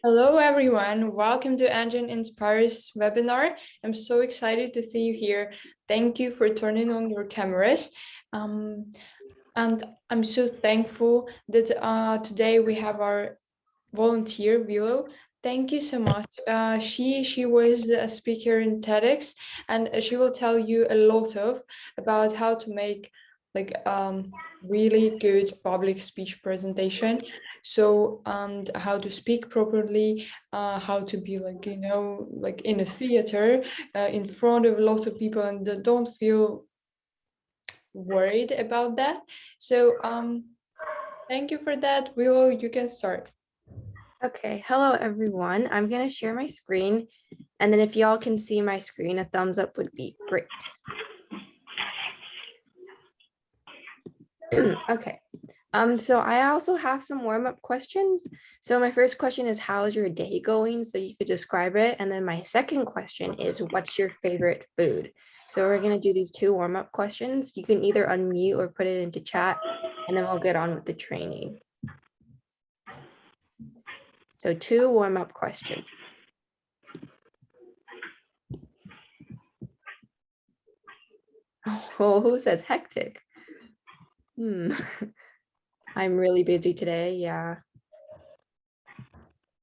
Hello, everyone. Welcome to ENGin Inspires webinar. I'm so excited to see you here. Thank you for turning on your cameras. And I'm so thankful that today we have our volunteer, Willow. Thank you so much. She was a speaker in TEDx, and she will tell you a lot about how to make really good public speech presentation. So how to speak properly, how to be like in a theater in front of lots of people and don't feel worried about that. So thank you for that. Willow, you can start. Okay, hello everyone. I'm going to share my screen, and then if y'all can see my screen, a thumbs up would be great. Okay, so I also have some warm-up questions. So my first question is, how's your day going? So you could describe it. And then my second question is, what's your favorite food? So we're going to do these two warm-up questions. You can either unmute or put it into chat, and then we'll get on with the training. So two warm-up questions. Oh, who says hectic? I'm really busy today. Yeah.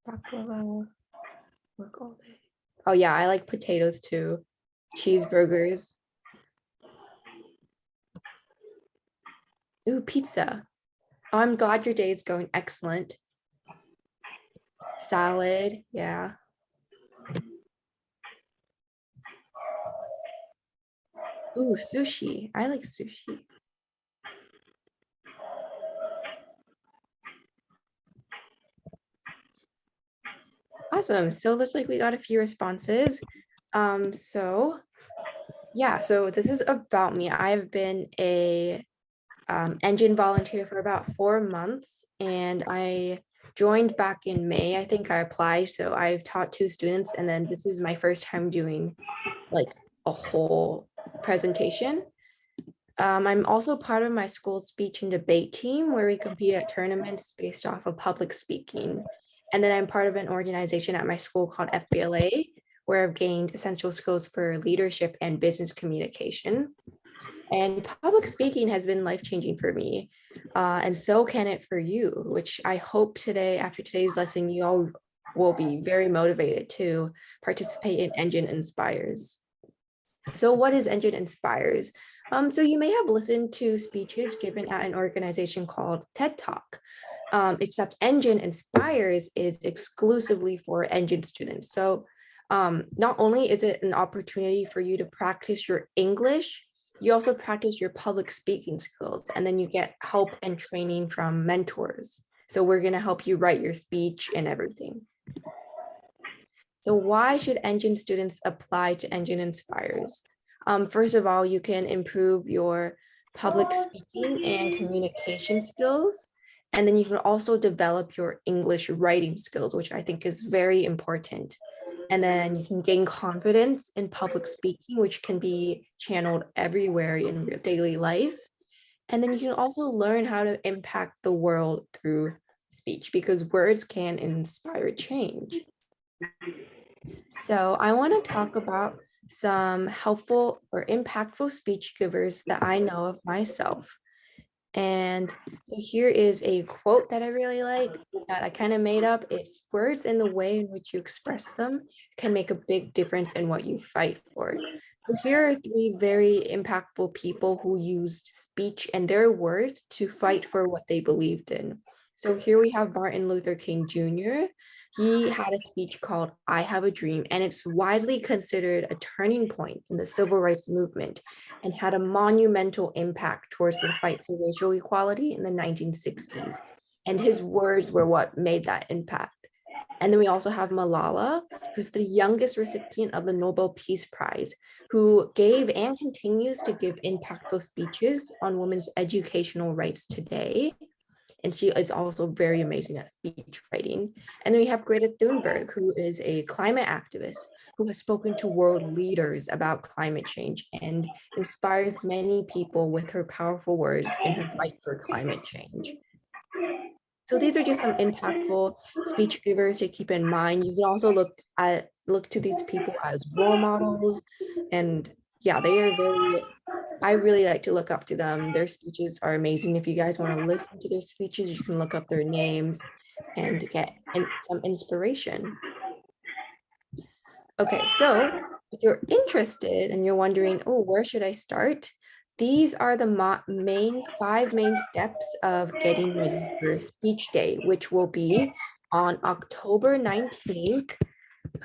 Baklava. Work all day. Oh yeah, I like potatoes too. Cheeseburgers. Ooh, pizza. Oh, I'm glad your day is going excellent. Salad. Yeah. Ooh, sushi. I like sushi. Awesome. So it looks like we got a few responses. So this is about me. I've been a ENGin volunteer for about 4 months, and I joined back in May. I think I applied, so I've taught 2 students, and then this is my first time doing like a whole presentation. I'm also part of my school speech and debate team where we compete at tournaments based off of public speaking. And then I'm part of an organization at my school called FBLA, where I've gained essential skills for leadership and business communication. And public speaking has been life-changing for me. And so can it for you, which I hope today, after today's lesson, you all will be very motivated to participate in ENGin Inspires. So what is ENGin Inspires? So you may have listened to speeches given at an organization called TED Talk, except ENGin Inspires is exclusively for ENGin students. So not only is it an opportunity for you to practice your English, you also practice your public speaking skills, and then you get help and training from mentors. So we're going to help you write your speech and everything. So why should ENGin students apply to ENGin Inspires? First of all, you can improve your public speaking and communication skills. And then you can also develop your English writing skills, which I think is very important. And then you can gain confidence in public speaking, which can be channeled everywhere in your daily life. And then you can also learn how to impact the world through speech, because words can inspire change. So I want to talk about some helpful or impactful speech givers that I know of myself. And so here is a quote that I really like that I kind of made up. It's words and the way in which you express them can make a big difference in what you fight for. So here are 3 very impactful people who used speech and their words to fight for what they believed in. So here we have Martin Luther King Jr. He had a speech called I Have a Dream, and it's widely considered a turning point in the civil rights movement and had a monumental impact towards the fight for racial equality in the 1960s. And his words were what made that impact. And then we also have Malala, who's the youngest recipient of the Nobel Peace Prize, who gave and continues to give impactful speeches on women's educational rights today. And she is also very amazing at speech writing. And then we have Greta Thunberg, who is a climate activist who has spoken to world leaders about climate change and inspires many people with her powerful words in her fight for climate change. So these are just some impactful speech givers to keep in mind. You can also look to these people as role models. And yeah, they are I really like to look up to them. Their speeches are amazing. If you guys want to listen to their speeches, you can look up their names and get some inspiration. Okay, so if you're interested and you're wondering, oh, where should I start? These are the five main steps of getting ready for speech day, which will be on October 19th,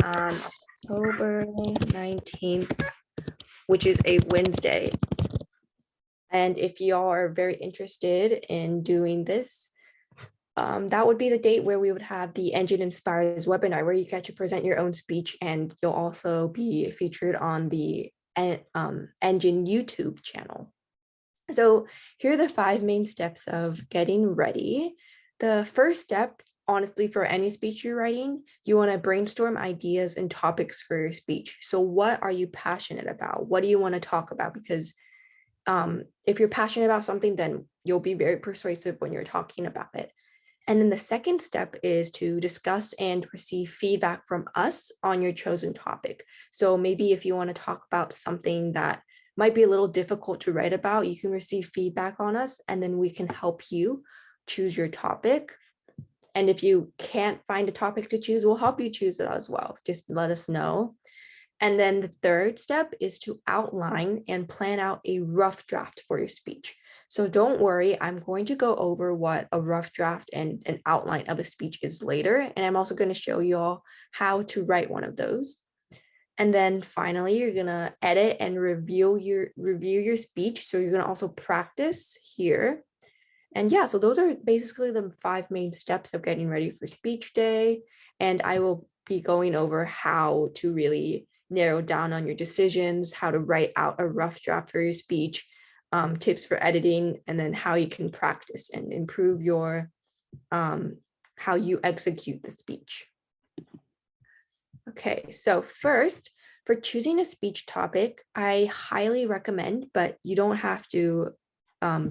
October 19th, which is a Wednesday. And if y'all are very interested in doing this, that would be the date where we would have the ENGin Inspires webinar, where you get to present your own speech, and you'll also be featured on the ENGin YouTube channel. So here are the five main steps of getting ready. The first step, honestly, for any speech you're writing, you want to brainstorm ideas and topics for your speech. So what are you passionate about? What do you want to talk about? Because if you're passionate about something, then you'll be very persuasive when you're talking about it. And then the second step is to discuss and receive feedback from us on your chosen topic. So maybe if you want to talk about something that might be a little difficult to write about, you can receive feedback on us, and then we can help you choose your topic. And if you can't find a topic to choose, we'll help you choose it as well. Just let us know. And then the third step is to outline and plan out a rough draft for your speech. So don't worry, I'm going to go over what a rough draft and an outline of a speech is later. And I'm also going to show you all how to write one of those. And then finally, you're going to edit and review your speech. So you're going to also practice here. And yeah, so those are basically the five main steps of getting ready for speech day. And I will be going over how to really narrow down on your decisions, how to write out a rough draft for your speech, tips for editing, and then how you can practice and improve your how you execute the speech. Okay, so first, for choosing a speech topic, I highly recommend, but you don't have to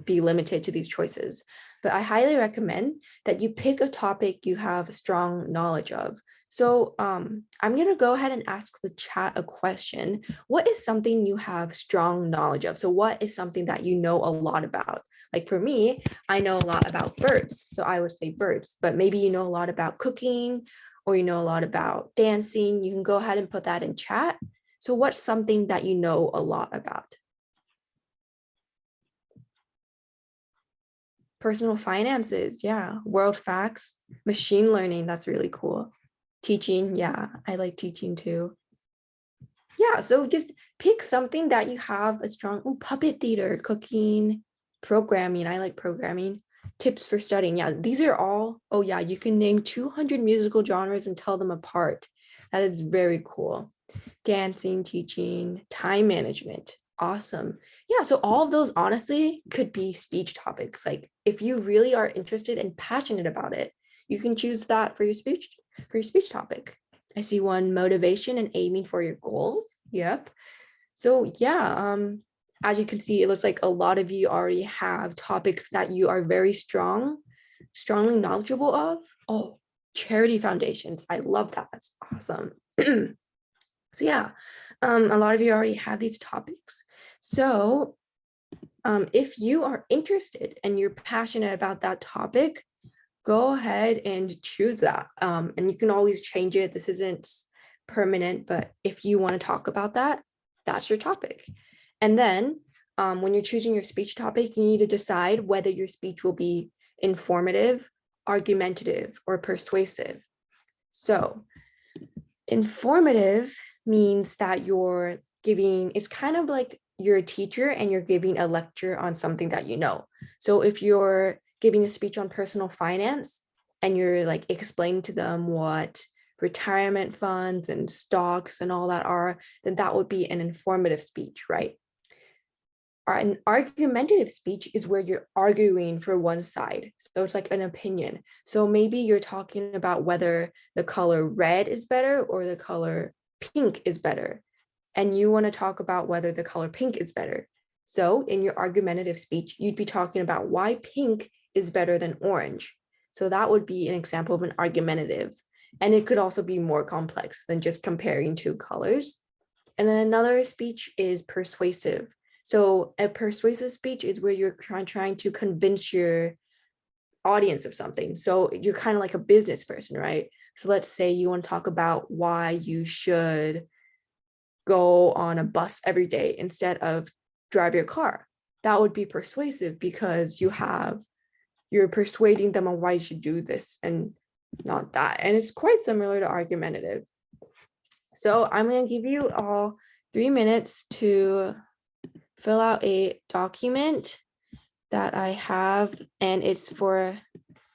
be limited to these choices, but I highly recommend that you pick a topic you have strong knowledge of. So I'm going to go ahead and ask the chat a question. What is something you have strong knowledge of? So what is something that you know a lot about? Like for me, I know a lot about birds, so I would say birds, but maybe you know a lot about cooking, or you know a lot about dancing. You can go ahead and put that in chat. So what's something that you know a lot about? Personal finances, yeah. World facts, machine learning, that's really cool. Teaching, yeah, I like teaching too. Yeah, so just pick something that you have a strong, puppet theater, cooking, programming, I like programming. Tips for studying, yeah, these are all, oh yeah, you can name 200 musical genres and tell them apart. That is very cool. Dancing, teaching, time management. Awesome. Yeah, so all of those honestly could be speech topics. Like if you really are interested and passionate about it, you can choose that for your speech topic. I see one, motivation and aiming for your goals. Yep. So yeah, as you can see, it looks like a lot of you already have topics that you are very strongly knowledgeable of. Oh, charity foundations. I love that. That's awesome. So yeah, a lot of you already have these topics. So if you are interested and you're passionate about that topic, go ahead and choose that. And you can always change it. This isn't permanent, but if you want to talk about that, that's your topic. And then when you're choosing your speech topic, you need to decide whether your speech will be informative, argumentative, or persuasive. So informative means that you're giving, it's kind of like you're a teacher and you're giving a lecture on something that you know. So if you're giving a speech on personal finance and you're like explaining to them what retirement funds and stocks and all that are, then that would be an informative speech, right? An argumentative speech is where you're arguing for one side. So it's like an opinion. So maybe you're talking about whether the color red is better or the color pink is better. And you want to talk about whether the color pink is better. So in your argumentative speech, you'd be talking about why pink is better than orange. So that would be an example of an argumentative. And it could also be more complex than just comparing two colors. And then another speech is persuasive. So a persuasive speech is where you're trying to convince your audience of something. So you're kind of like a business person, right? So let's say you want to talk about why you should go on a bus every day instead of drive your car. That would be persuasive because you're persuading them on why you should do this and not that. And it's quite similar to argumentative. So I'm going to give you all 3 minutes to fill out a document that I have, and it's for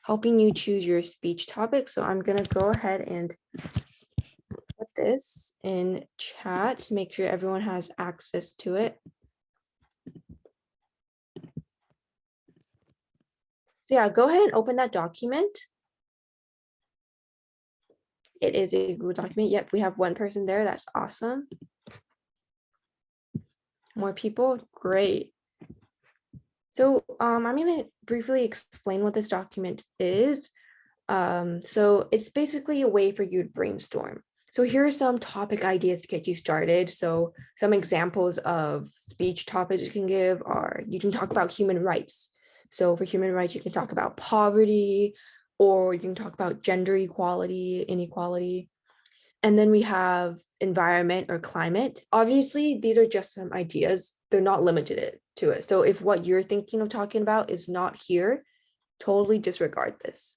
helping you choose your speech topic. So I'm going to go ahead and put this in chat to make sure everyone has access to it. So yeah, go ahead and open that document. It is a Google document. Yep, we have one person there. That's awesome. More people, great. So I'm going to briefly explain what this document is. So it's basically a way for you to brainstorm. So here are some topic ideas to get you started. So some examples of speech topics you can give are, you can talk about human rights. So for human rights, you can talk about poverty, or you can talk about gender equality, inequality. And then we have environment or climate. Obviously, these are just some ideas. They're not limited to it. So if what you're thinking of talking about is not here, totally disregard this.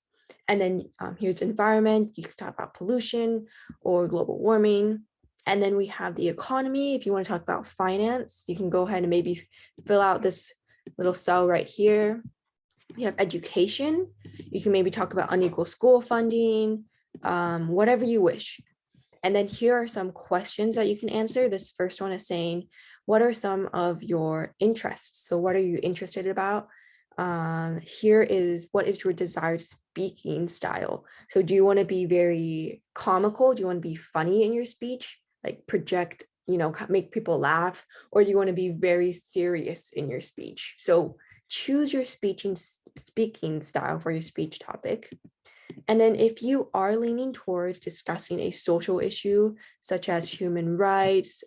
And then here's environment. You could talk about pollution or global warming. And then we have the economy. If you want to talk about finance, you can go ahead and maybe fill out this little cell right here. We have education. You can maybe talk about unequal school funding, whatever you wish. And then here are some questions that you can answer. This first one is saying, what are some of your interests? So what are you interested about? Here is, what is your desired speaking style? So do you want to be very comical? Do you want to be funny in your speech? Like project, make people laugh? Or do you want to be very serious in your speech? So choose your speaking style for your speech topic. And then if you are leaning towards discussing a social issue, such as human rights,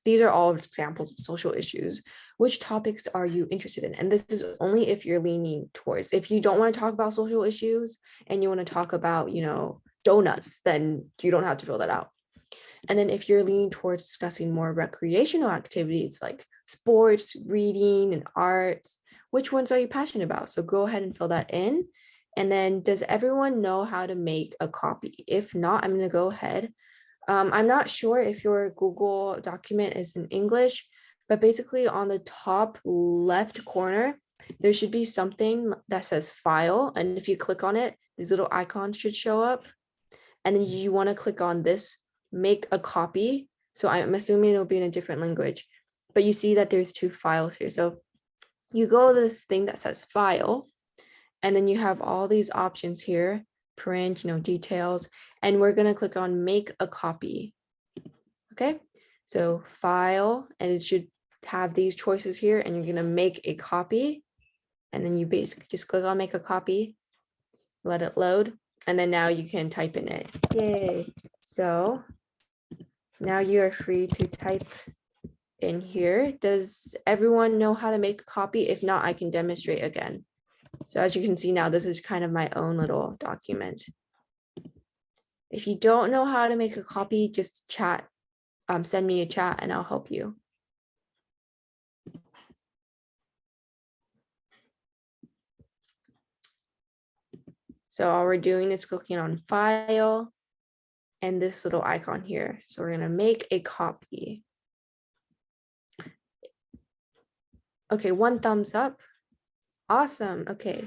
these are all examples of social issues. Which topics are you interested in? And this is only if you're leaning towards. If you don't want to talk about social issues and you want to talk about, donuts, then you don't have to fill that out. And then if you're leaning towards discussing more recreational activities like sports, reading, and arts, which ones are you passionate about? So go ahead and fill that in. And then, does everyone know how to make a copy? If not, I'm going to go ahead. I'm not sure if your Google document is in English, but basically on the top left corner, there should be something that says file. And if you click on it, these little icons should show up. And then you want to click on this, make a copy. So I'm assuming it'll be in a different language, but you see that there's 2 files here. So you go to this thing that says file, and then you have all these options here, print, details, and we're going to click on make a copy. Okay, so file, and it should have these choices here, and you're going to make a copy. And then you basically just click on make a copy, let it load, and then now you can type in it. Yay. So now you are free to type in here. Does everyone know how to make a copy? If not, I can demonstrate again. So as you can see now, this is kind of my own little document. If you don't know how to make a copy, just chat, send me a chat and I'll help you. So all we're doing is clicking on file and this little icon here. So we're gonna make a copy. Okay, 1 thumbs up. Awesome, okay.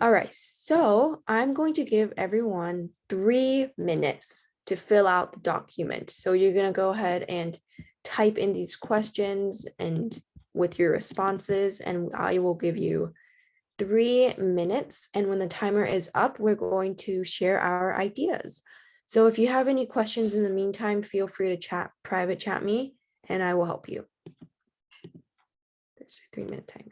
All right, so I'm going to give everyone 3 minutes to fill out the document. So you're gonna go ahead and type in these questions and with your responses, and I will give you 3 minutes. And when the timer is up, we're going to share our ideas. So if you have any questions in the meantime, feel free to private chat me, and I will help you. There's a 3-minute timer.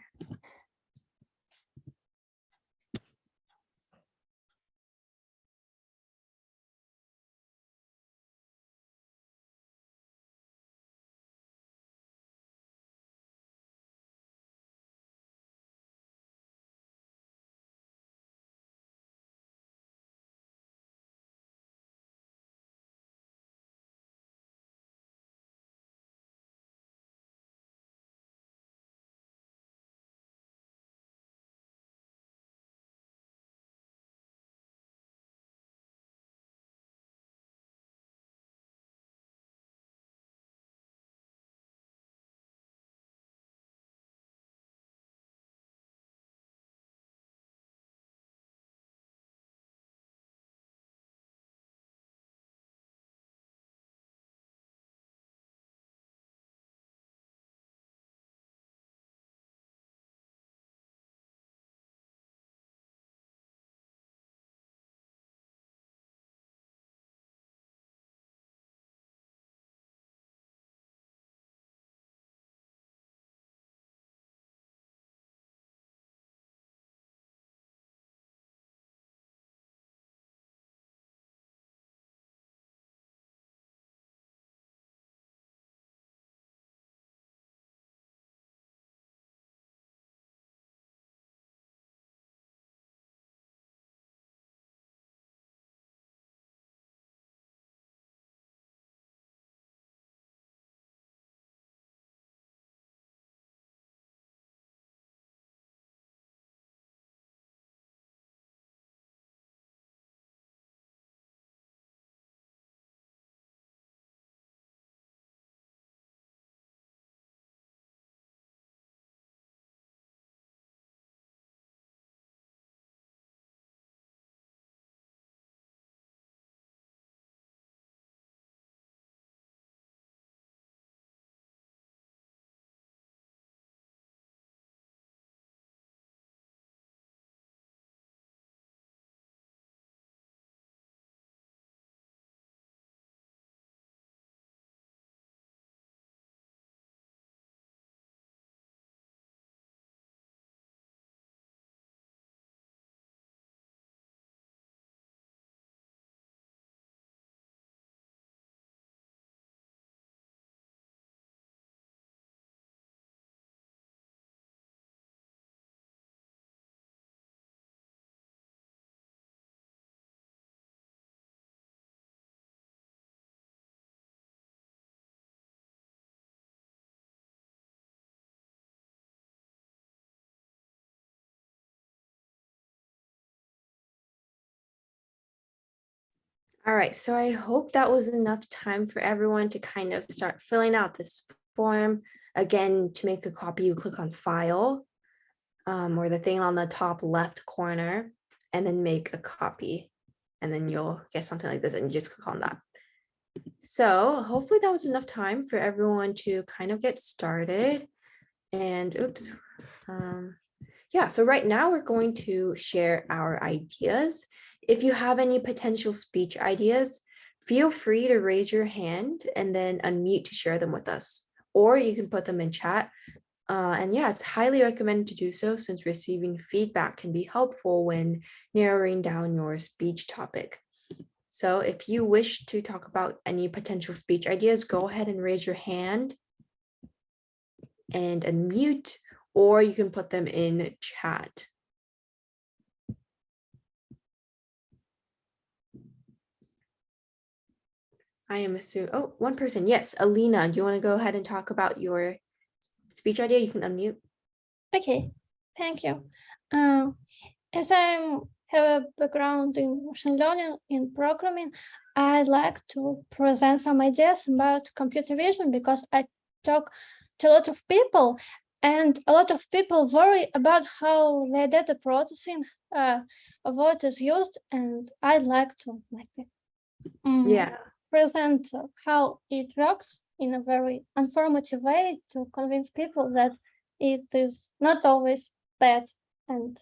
All right, so I hope that was enough time for everyone to kind of start filling out this form. Again, to make a copy, you click on File or the thing on the top left corner, and then make a copy. And then you'll get something like this, and you just click on that. So hopefully that was enough time for everyone to kind of get started. And oops. Yeah, so right now we're going to share our ideas. If you have any potential speech ideas, feel free to raise your hand and then unmute to share them with us. Or you can put them in chat. And yeah, it's highly recommended to do so since receiving feedback can be helpful when narrowing down your speech topic. So if you wish to talk about any potential speech ideas, go ahead and raise your hand and unmute, or you can put them in chat. I am assuming, oh, one person. Yes, Alina, do you want to go ahead and talk about your speech idea? You can unmute. Okay, thank you. As I have a background in machine learning and programming, I'd like to present some ideas about computer vision because I talk to a lot of people, and a lot of people worry about how their data processing of what is used, and I'd like to Yeah. present how it works in a very informative way to convince people that it is not always bad and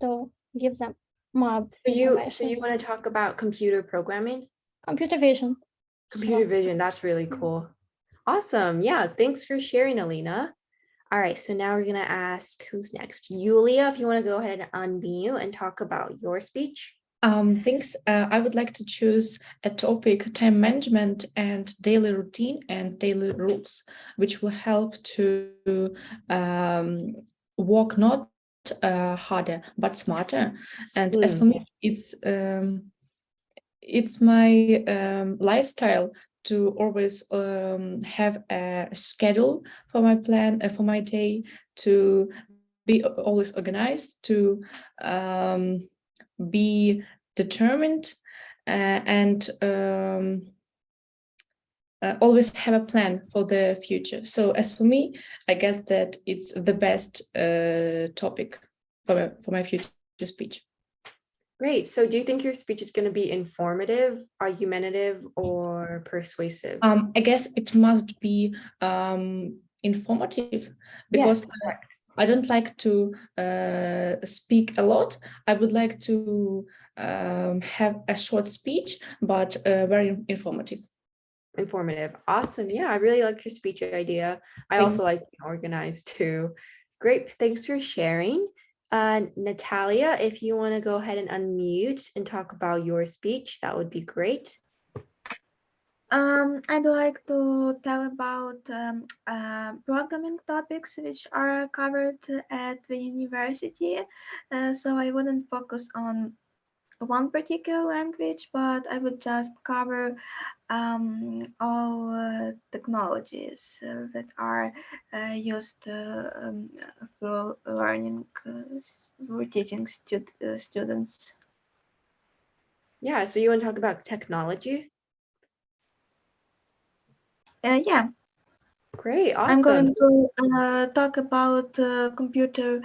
to give them more So information. you want to talk about computer programming? Computer vision. Computer Sure. vision, that's really cool. Awesome. Yeah, thanks for sharing, Alina. All right, so now we're gonna ask who's next. Yulia, if you want to go ahead and unmute and talk about your speech. Thanks. I would like to choose a topic, time management and daily routine and daily rules, which will help to work not harder but smarter. And as for me, it's my lifestyle to always have a schedule for my plan, for my day, to be always organized, to be determined and always have a plan for the future. So as for me, I guess that it's the best topic for my future speech. Great. So do you think your speech is going to be informative, argumentative, or persuasive? I guess it must be informative because Yes, I don't like to speak a lot. I would like to have a short speech, but very informative. Informative. Awesome. Yeah, I really like your speech idea. I Thank also like being organized too. Great. Thanks for sharing. Natalia, if you want to go ahead and unmute and talk about your speech, that would be great. I'd like to tell about programming topics which are covered at the university. So I wouldn't focus on one particular language, but I would just cover all technologies that are used for learning, for teaching students. Yeah, so you want to talk about technology? Yeah. Great, awesome. I'm going to talk about computer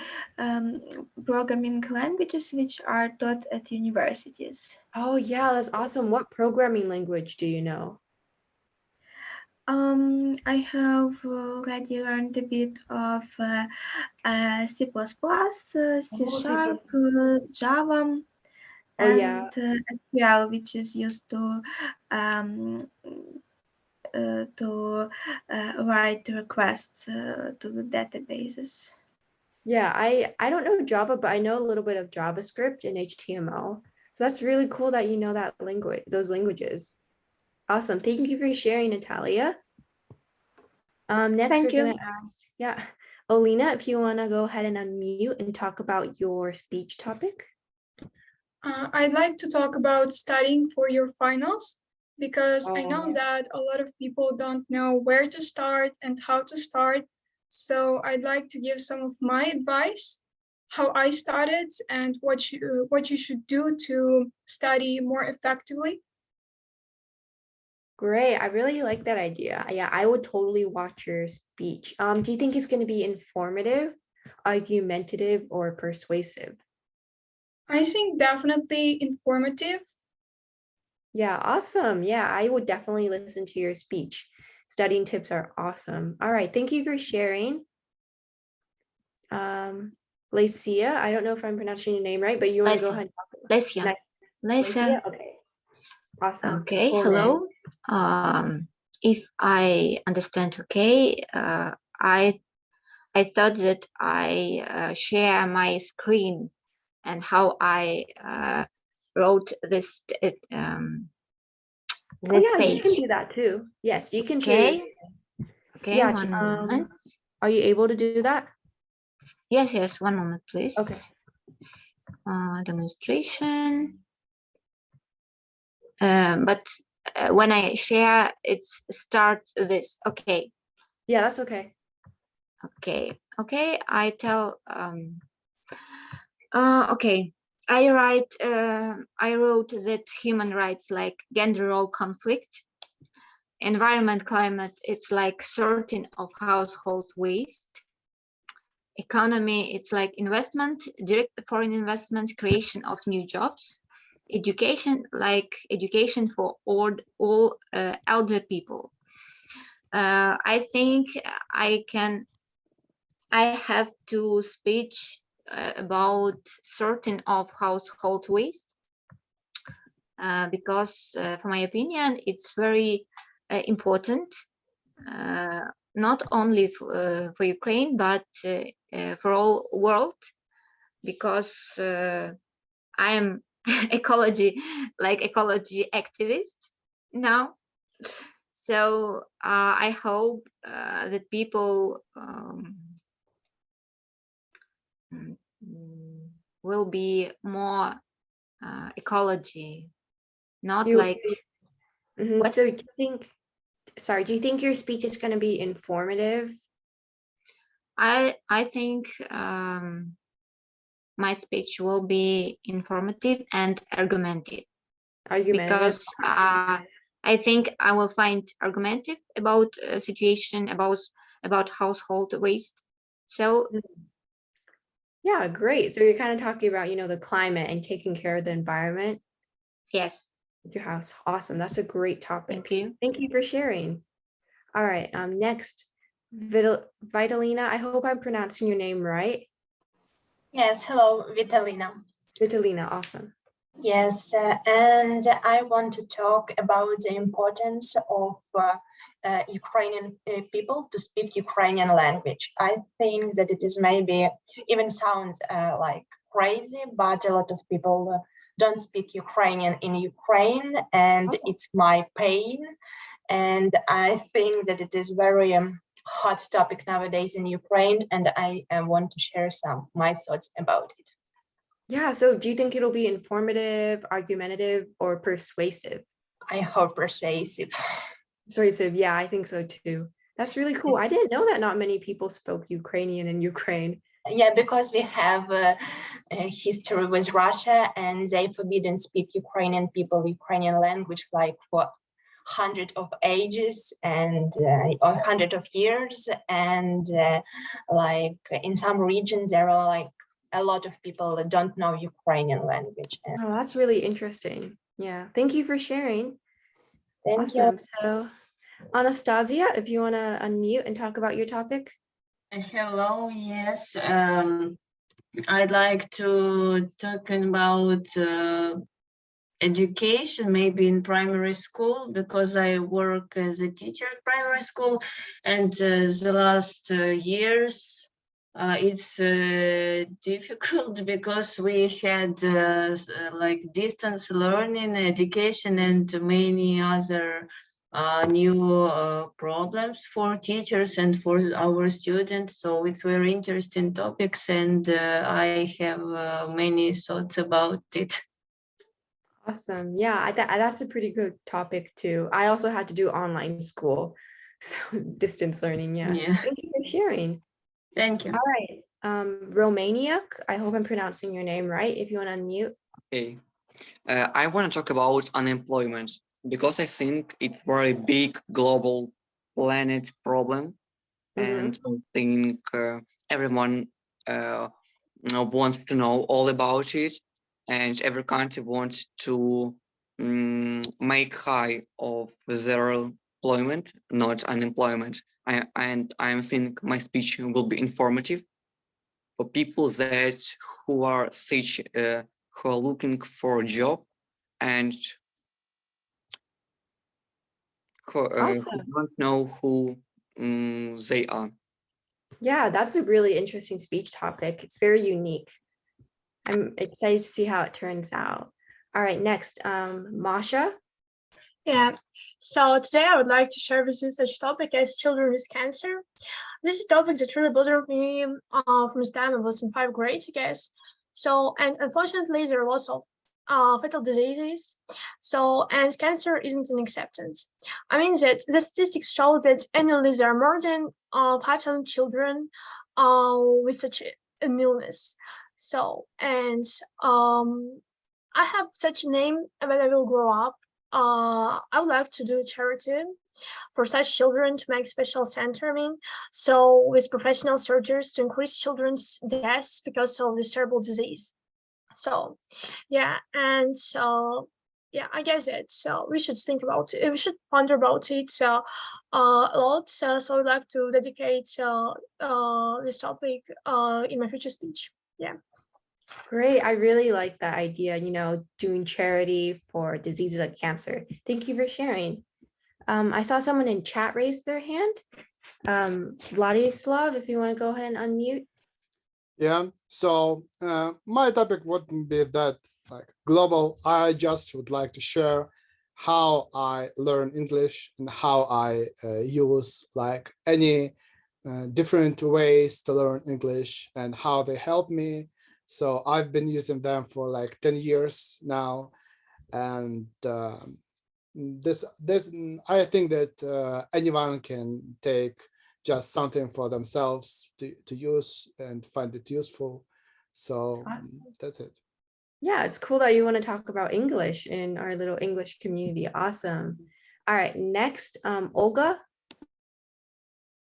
programming languages which are taught at universities. Oh yeah, that's awesome. What programming language do you know? I have already learned a bit of C++, C Sharp, Java, and SQL, which is used to write requests to the databases. Yeah, I don't know Java, but I know a little bit of JavaScript and HTML. So that's really cool that you know that language, those languages. Awesome. Thank you for sharing, Natalia. Next we're gonna ask, Olina, if you want to go ahead and unmute and talk about your speech topic. I'd like to talk about studying for your finals because I know that a lot of people don't know where to start and how to start. So I'd like to give some of my advice, how I started and what you should do to study more effectively. Great. I really like that idea. Yeah, I would totally watch your speech. Do you think it's going to be informative, argumentative, or persuasive? I think definitely informative. Yeah, awesome. Yeah, I would definitely listen to your speech. Studying tips are awesome. All right, thank you for sharing. Lacia, I don't know if I'm pronouncing your name right, but you want to go ahead and talk about Lesia. Nice. Lesia. Lacia? Okay. Awesome. Okay, Cool, hello. If I understand okay, I thought that I share my screen and how I wrote this Oh yeah, you can page. do that too. Yes, you can share your Okay. screen. Okay, Yeah, one moment. are you able to do that? Yes, one moment, please. Okay. Demonstration. But when I share, it starts this. Okay. Yeah, that's okay. Okay. I tell. Okay. I wrote that human rights like gender role conflict, environment climate, it's like sorting of household waste, economy, it's like investment, direct foreign investment, creation of new jobs, education, like education for all elder people. I think I have to speech about sorting of household waste because for my opinion it's very important, not only for Ukraine but for all world, because I am ecology activist now. So I hope that people will be more ecology, not like. What? So do you think your speech is going to be informative? I think my speech will be informative and argumentative. Because I think I will find argumentative about a situation about household waste. So yeah, great. So you're kind of talking about, the climate and taking care of the environment. Yes. Your house. Awesome. That's a great topic. Thank you. Thank you for sharing. All right. Next, Vitalina. I hope I'm pronouncing your name right. Yes. Hello, Vitalina. Vitalina. Awesome. Yes, and I want to talk about the importance of Ukrainian people to speak Ukrainian language. I think that it is maybe even sounds like crazy, but a lot of people don't speak Ukrainian in Ukraine, and it's my pain. And I think that it is very hot topic nowadays in Ukraine, and I want to share my thoughts about it. Yeah, so do you think it'll be informative, argumentative, or persuasive? I hope persuasive. Persuasive, yeah, I think so too. That's really cool. I didn't know that not many people spoke Ukrainian in Ukraine. Yeah, because we have a history with Russia, and they forbidden speak Ukrainian language like for hundreds of ages and or hundred of years, and like in some regions there are like a lot of people that don't know Ukrainian language. Oh, that's really interesting. Yeah, thank you for sharing. Thank awesome. you. So, Anastasia, if you want to unmute and talk about your topic. Hello, yes. I'd like to talk about education, maybe in primary school, because I work as a teacher at primary school, and the last years it's difficult because we had like distance learning, education, and many other new problems for teachers and for our students. So it's very interesting topics, and I have many thoughts about it. Awesome. Yeah, that's a pretty good topic too. I also had to do online school, so distance learning. Yeah. Thank you for sharing. Thank you. All right. Romania, I hope I'm pronouncing your name right. If you want to unmute. Okay. I want to talk about unemployment. because I think it's very big global planet problem, and I think everyone wants to know all about it, and every country wants to make high of their employment, not unemployment. I think my speech will be informative for people that who are looking for a job and who Awesome. don't know who they are. Yeah, that's a really interesting speech topic. It's very unique. I'm excited to see how it turns out. All right, next, Masha. Yeah, so today I would like to share with you such topic as children with cancer. This is a topic that really bothered me from the time I was in 5th grade, I guess. So, and unfortunately, there are lots of fatal diseases. So, and cancer isn't an acceptance. I mean that the statistics show that annually there are more than 5,000 children with such an illness. So, and I have such a name when I will grow up. I would like to do charity for such children, to make special centering, so with professional surgeons to increase children's deaths because of this terrible disease. So yeah, and so yeah, I guess it. So we should think about it. We should ponder about it a lot. So I'd like to dedicate this topic in my future speech. Yeah. Great. I really like that idea, doing charity for diseases like cancer. Thank you for sharing. I saw someone in chat raise their hand. Vladislav, if you want to go ahead and unmute. Yeah, so my topic wouldn't be that like global. I just would like to share how I learn English and how I use like any different ways to learn English and how they help me. So I've been using them for like 10 years now. And this I think that anyone can take just something for themselves to use and find it useful. So Awesome. That's it. Yeah, it's cool that you want to talk about English in our little English community. Awesome. All right, next, Olga.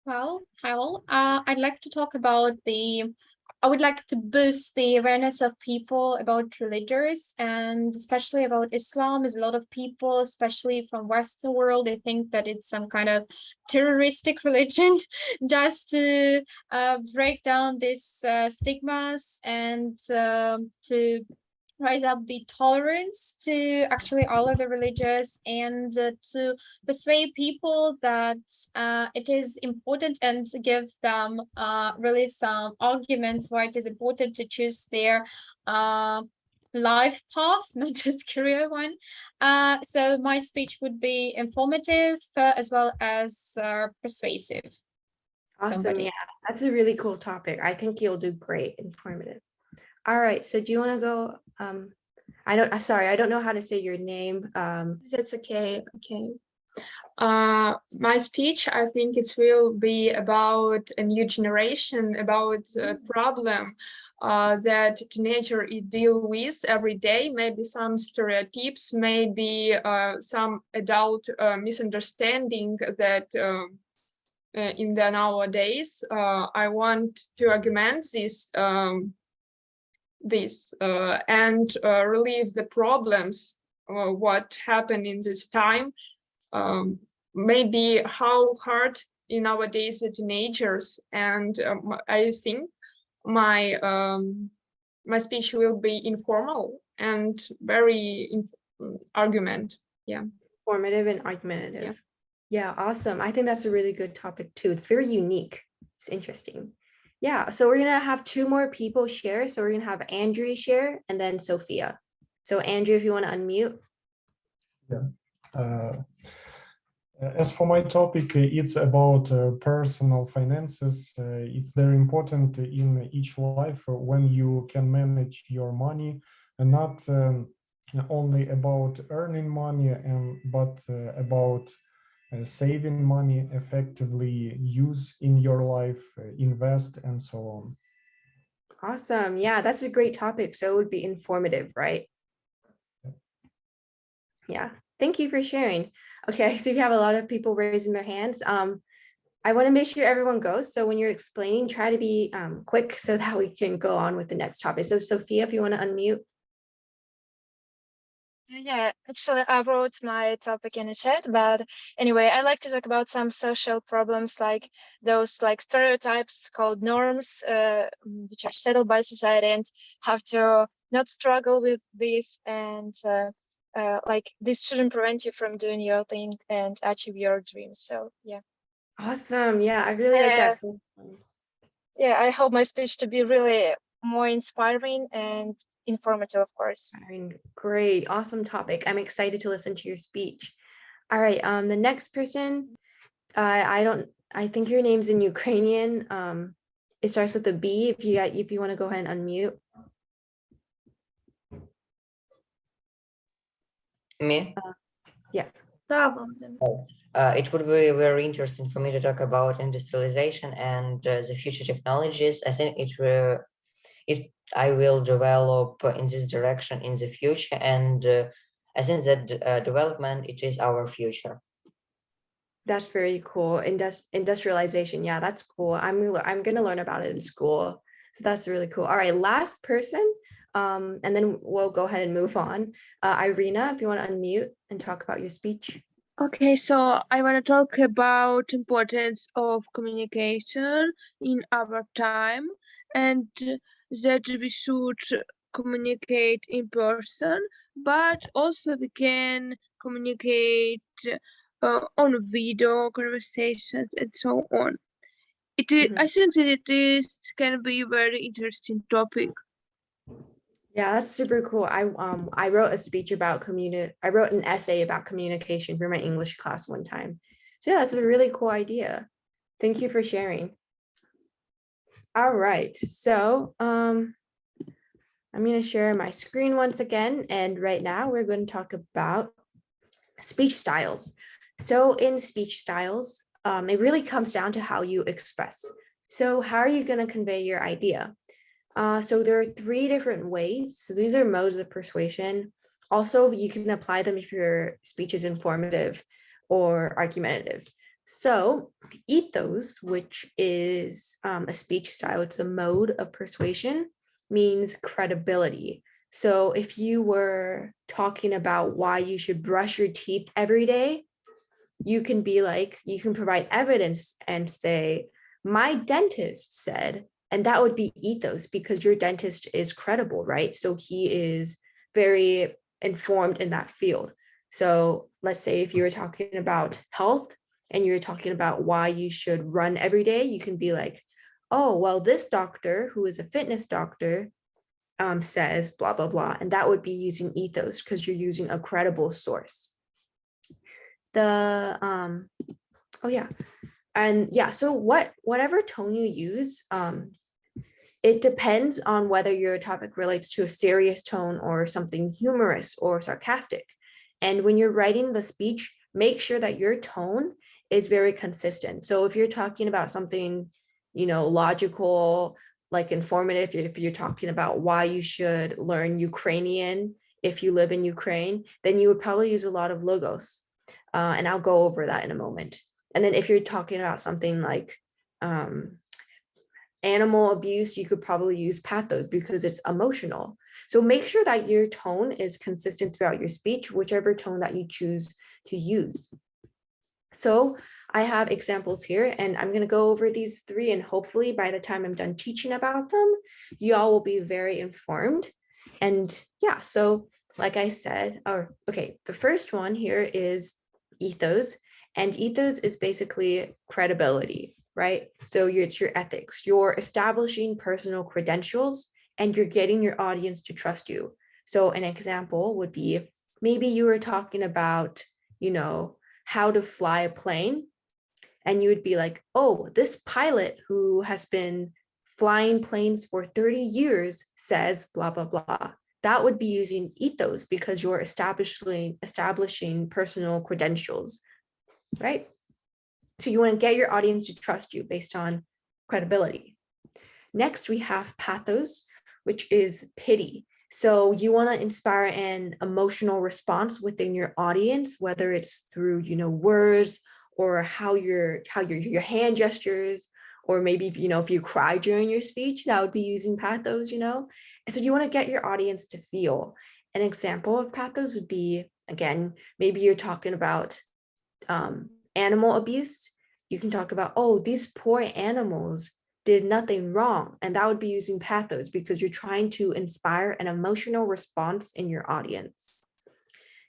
Well, I'd like to talk about I would like to boost the awareness of people about religions, and especially about Islam. Is a lot of people, especially from Western world, they think that it's some kind of terroristic religion, just to break down these stigmas and to rise up the tolerance to actually all of the religions, and to persuade people that it is important, and to give them really some arguments why it is important to choose their life path, not just career one. So my speech would be informative as well as persuasive. Awesome. Yeah, that's a really cool topic. I think you'll do great. Informative. All right, so do you want to go? I'm sorry, I don't know how to say your name. That's okay. Okay. My speech, I think it will be about a new generation, about a problem that teenager deal with every day. Maybe some stereotypes, maybe some adult misunderstanding that in the nowadays. I want to argument this and relieve the problems what happened in this time, maybe how hard in nowadays the teenagers, and I think my my speech will be informal and very argument. Yeah, informative and argumentative. Yeah, awesome. I think that's a really good topic too. It's very unique. It's interesting. Yeah, so we're gonna have two more people share. So we're gonna have Andrew share and then Sophia. So Andrew, if you want to unmute. Yeah. As for my topic, it's about personal finances. It's very important in each life when you can manage your money, and not only about earning money, but about saving money, effectively use in your life, invest, and so on. Awesome. Yeah, that's a great topic. So it would be informative, right? Yeah. Thank you for sharing. Okay, so you have a lot of people raising their hands. I want to make sure everyone goes. So when you're explaining, try to be quick so that we can go on with the next topic. So Sophia, if you want to unmute. Yeah, actually, I wrote my topic in the chat, but anyway, I like to talk about some social problems like those like stereotypes called norms, which are settled by society, and how to not struggle with this, and like this shouldn't prevent you from doing your thing and achieve your dreams. So yeah. Awesome. Yeah, I really like that. Yeah, I hope my speech to be really more inspiring and informative, of course. Great, awesome topic. I'm excited to listen to your speech. All right, the next person, I think your name's in Ukrainian. It starts with a B. If you want to go ahead and unmute. Me? Yeah. It would be very interesting for me to talk about industrialization and the future technologies. I think I will develop in this direction in the future, and I think that development, it is our future. That's very cool. Industrialization, yeah, that's cool. I'm gonna learn about it in school, so that's really cool. All right, last person, and then we'll go ahead and move on. Irina, if you want to unmute and talk about your speech. Okay, so I want to talk about importance of communication in our time, and that we should communicate in person, but also we can communicate on video conversations and so on. I think that it can be a very interesting topic. Yeah, that's super cool. I wrote a speech about I wrote an essay about communication for my English class one time. So yeah, that's a really cool idea. Thank you for sharing. All right, so I'm going to share my screen once again, and right now we're going to talk about speech styles. So in speech styles, it really comes down to how you express. So how are you going to convey your idea? So there are 3 different ways. So these are modes of persuasion. Also, you can apply them if your speech is informative or argumentative. So ethos, which is a speech style, it's a mode of persuasion, means credibility. So if you were talking about why you should brush your teeth every day, you can be like, you can provide evidence and say, my dentist said, and that would be ethos because your dentist is credible, right? So he is very informed in that field. So let's say if you were talking about health and you're talking about why you should run every day, you can be like, oh, well, this doctor who is a fitness doctor says blah, blah, blah. And that would be using ethos because you're using a credible source. And yeah, so whatever tone you use, it depends on whether your topic relates to a serious tone or something humorous or sarcastic. And when you're writing the speech, make sure that your tone is very consistent. So if you're talking about something, logical, like informative, if you're talking about why you should learn Ukrainian if you live in Ukraine, then you would probably use a lot of logos. And I'll go over that in a moment. And then if you're talking about something like animal abuse, you could probably use pathos because it's emotional. So make sure that your tone is consistent throughout your speech, whichever tone that you choose to use. So I have examples here, and I'm going to go over these 3, and hopefully by the time I'm done teaching about them, you all will be very informed. And yeah, so like I said, the first one here is ethos, and ethos is basically credibility, right? So it's your ethics, you're establishing personal credentials, and you're getting your audience to trust you. So an example would be, maybe you were talking about, how to fly a plane, and you would be like, oh, this pilot who has been flying planes for 30 years says blah, blah, blah. That would be using ethos because you're establishing personal credentials, right? So you want to get your audience to trust you based on credibility. Next, we have pathos, which is pity. So you want to inspire an emotional response within your audience, whether it's through, words or how your hand gestures, or maybe, if you cry during your speech, that would be using pathos, And so you want to get your audience to feel. An example of pathos would be, again, maybe you're talking about animal abuse. You can talk about, oh, these poor animals did nothing wrong. And that would be using pathos because you're trying to inspire an emotional response in your audience.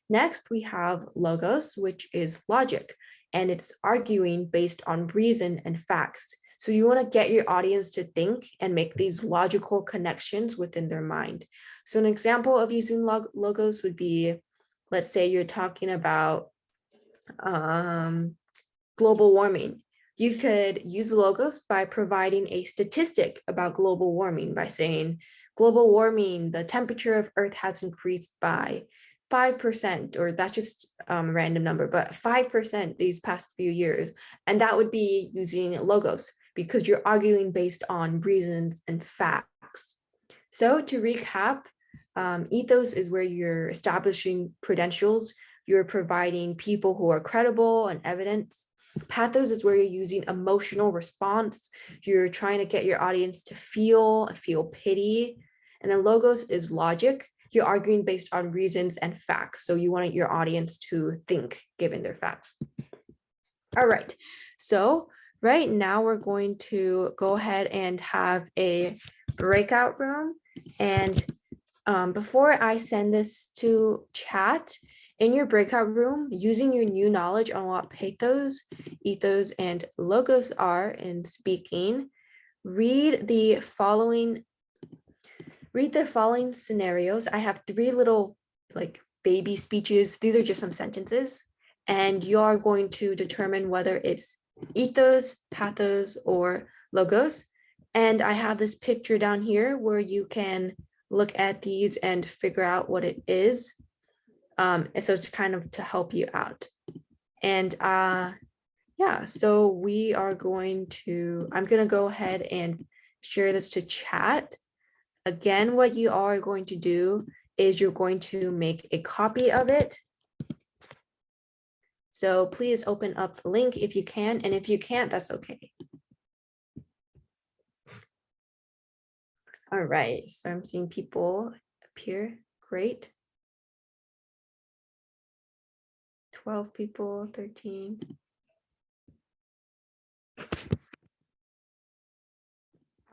Next, we have logos, which is logic, and it's arguing based on reason and facts. So you want to get your audience to think and make these logical connections within their mind. So an example of using logos would be, let's say you're talking about global warming. You could use logos by providing a statistic about global warming by saying, global warming, the temperature of Earth has increased by 5%, or that's just a random number, but 5% these past few years. And that would be using logos because you're arguing based on reasons and facts. So to recap, ethos is where you're establishing credentials, you're providing people who are credible and evidence. Pathos is where you're using emotional response. You're trying to get your audience to feel pity. And then logos is logic. You're arguing based on reasons and facts. So you want your audience to think given their facts. All right. So right now we're going to go ahead and have a breakout room. And before I send this to chat, in your breakout room, using your new knowledge on what pathos, ethos, and logos are in speaking, read the following scenarios. I have 3 little baby speeches. These are just some sentences, and you are going to determine whether it's ethos, pathos, or logos. And I have this picture down here where you can look at these and figure out what it is. So it's kind of to help you out. And yeah, so I'm going to go ahead and share this to chat. Again, what you are going to do is you're going to make a copy of it. So please open up the link if you can, and if you can't, that's okay. All right, so I'm seeing people appear. Great. 12 people, 13.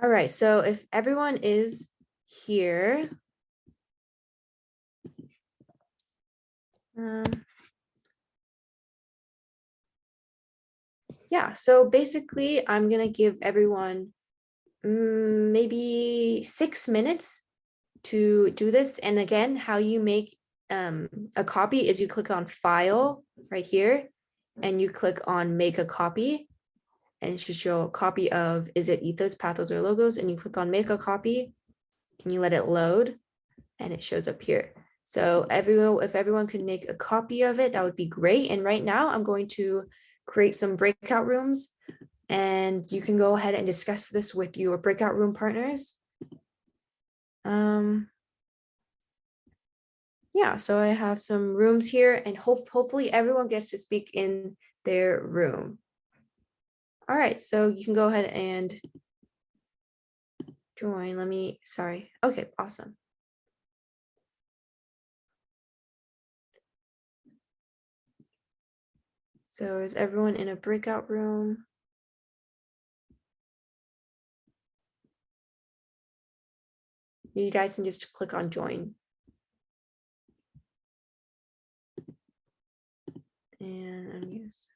All right, so if everyone is here, yeah, so basically I'm gonna give everyone maybe 6 minutes to do this. And again, how you make a copy is you click on File right here, and you click on Make a Copy, and it should show a copy of, is it ethos, pathos, or logos? And you click on Make a Copy, and you let it load, and it shows up here. So if everyone could make a copy of it, that would be great. And right now I'm going to create some breakout rooms, and you can go ahead and discuss this with your breakout room partners. Yeah, so I have some rooms here, and hopefully everyone gets to speak in their room. All right, so you can go ahead and join. Okay, awesome. So is everyone in a breakout room? You guys can just click on join. And I'm using this.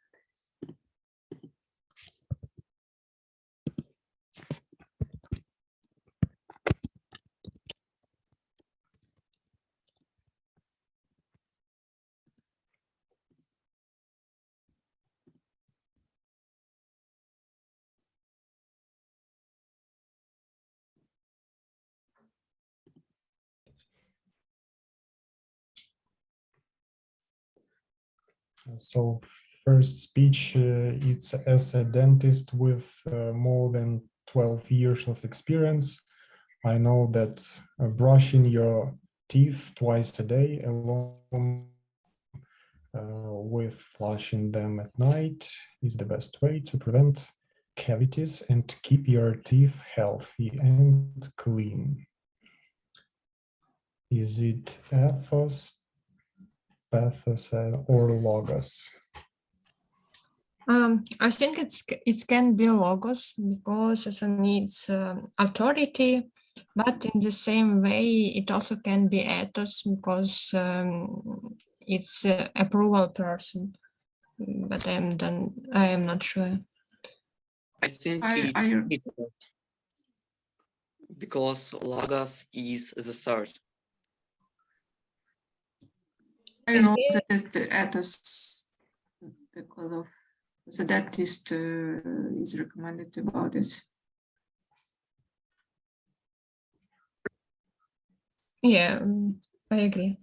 So first speech, it's as a dentist with more than 12 years of experience. I know that brushing your teeth twice a day along with flushing them at night is the best way to prevent cavities and keep your teeth healthy and clean. Is it ethos, pathos, or logos? I think it can be logos because it's authority, but in the same way it also can be ethos because it's approval person. But I am not sure. I think because logos is the third. I wrote that the ethos because of the dentist is recommended about it. Yeah, I agree.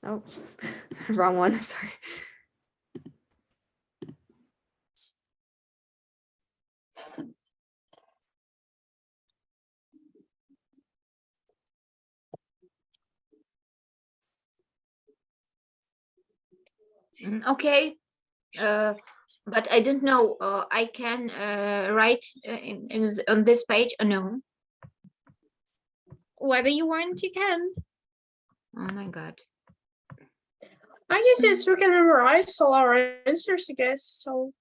Oh, wrong one, sorry. Okay, but I don't know. I can write on this page or no? Whether you want, you can. Oh my God. I guess it's we can memorize all our answers, I guess. So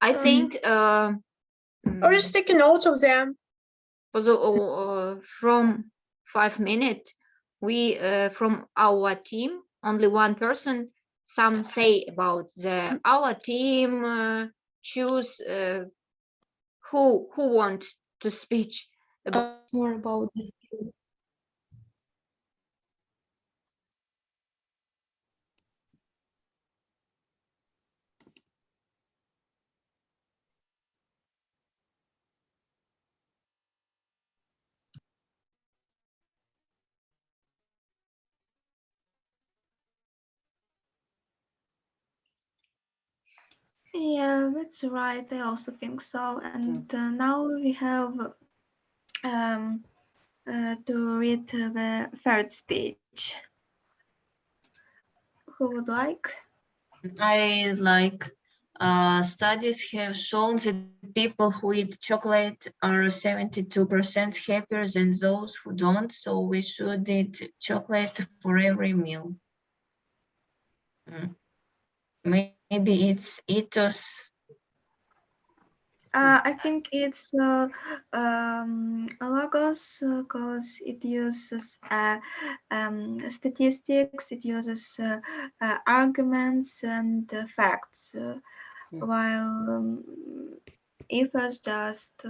I think or just take a note of them. From 5 minutes, we from our team, only one person, some say about our team choose who want to speak about more about the Yeah, that's right. I also think so. And now we have to read the third speech. Who would like? I like. Studies have shown that people who eat chocolate are 72% happier than those who don't, so we should eat chocolate for every meal. Maybe it's ethos. I think it's logos because it uses statistics, it uses arguments and facts, while ethos just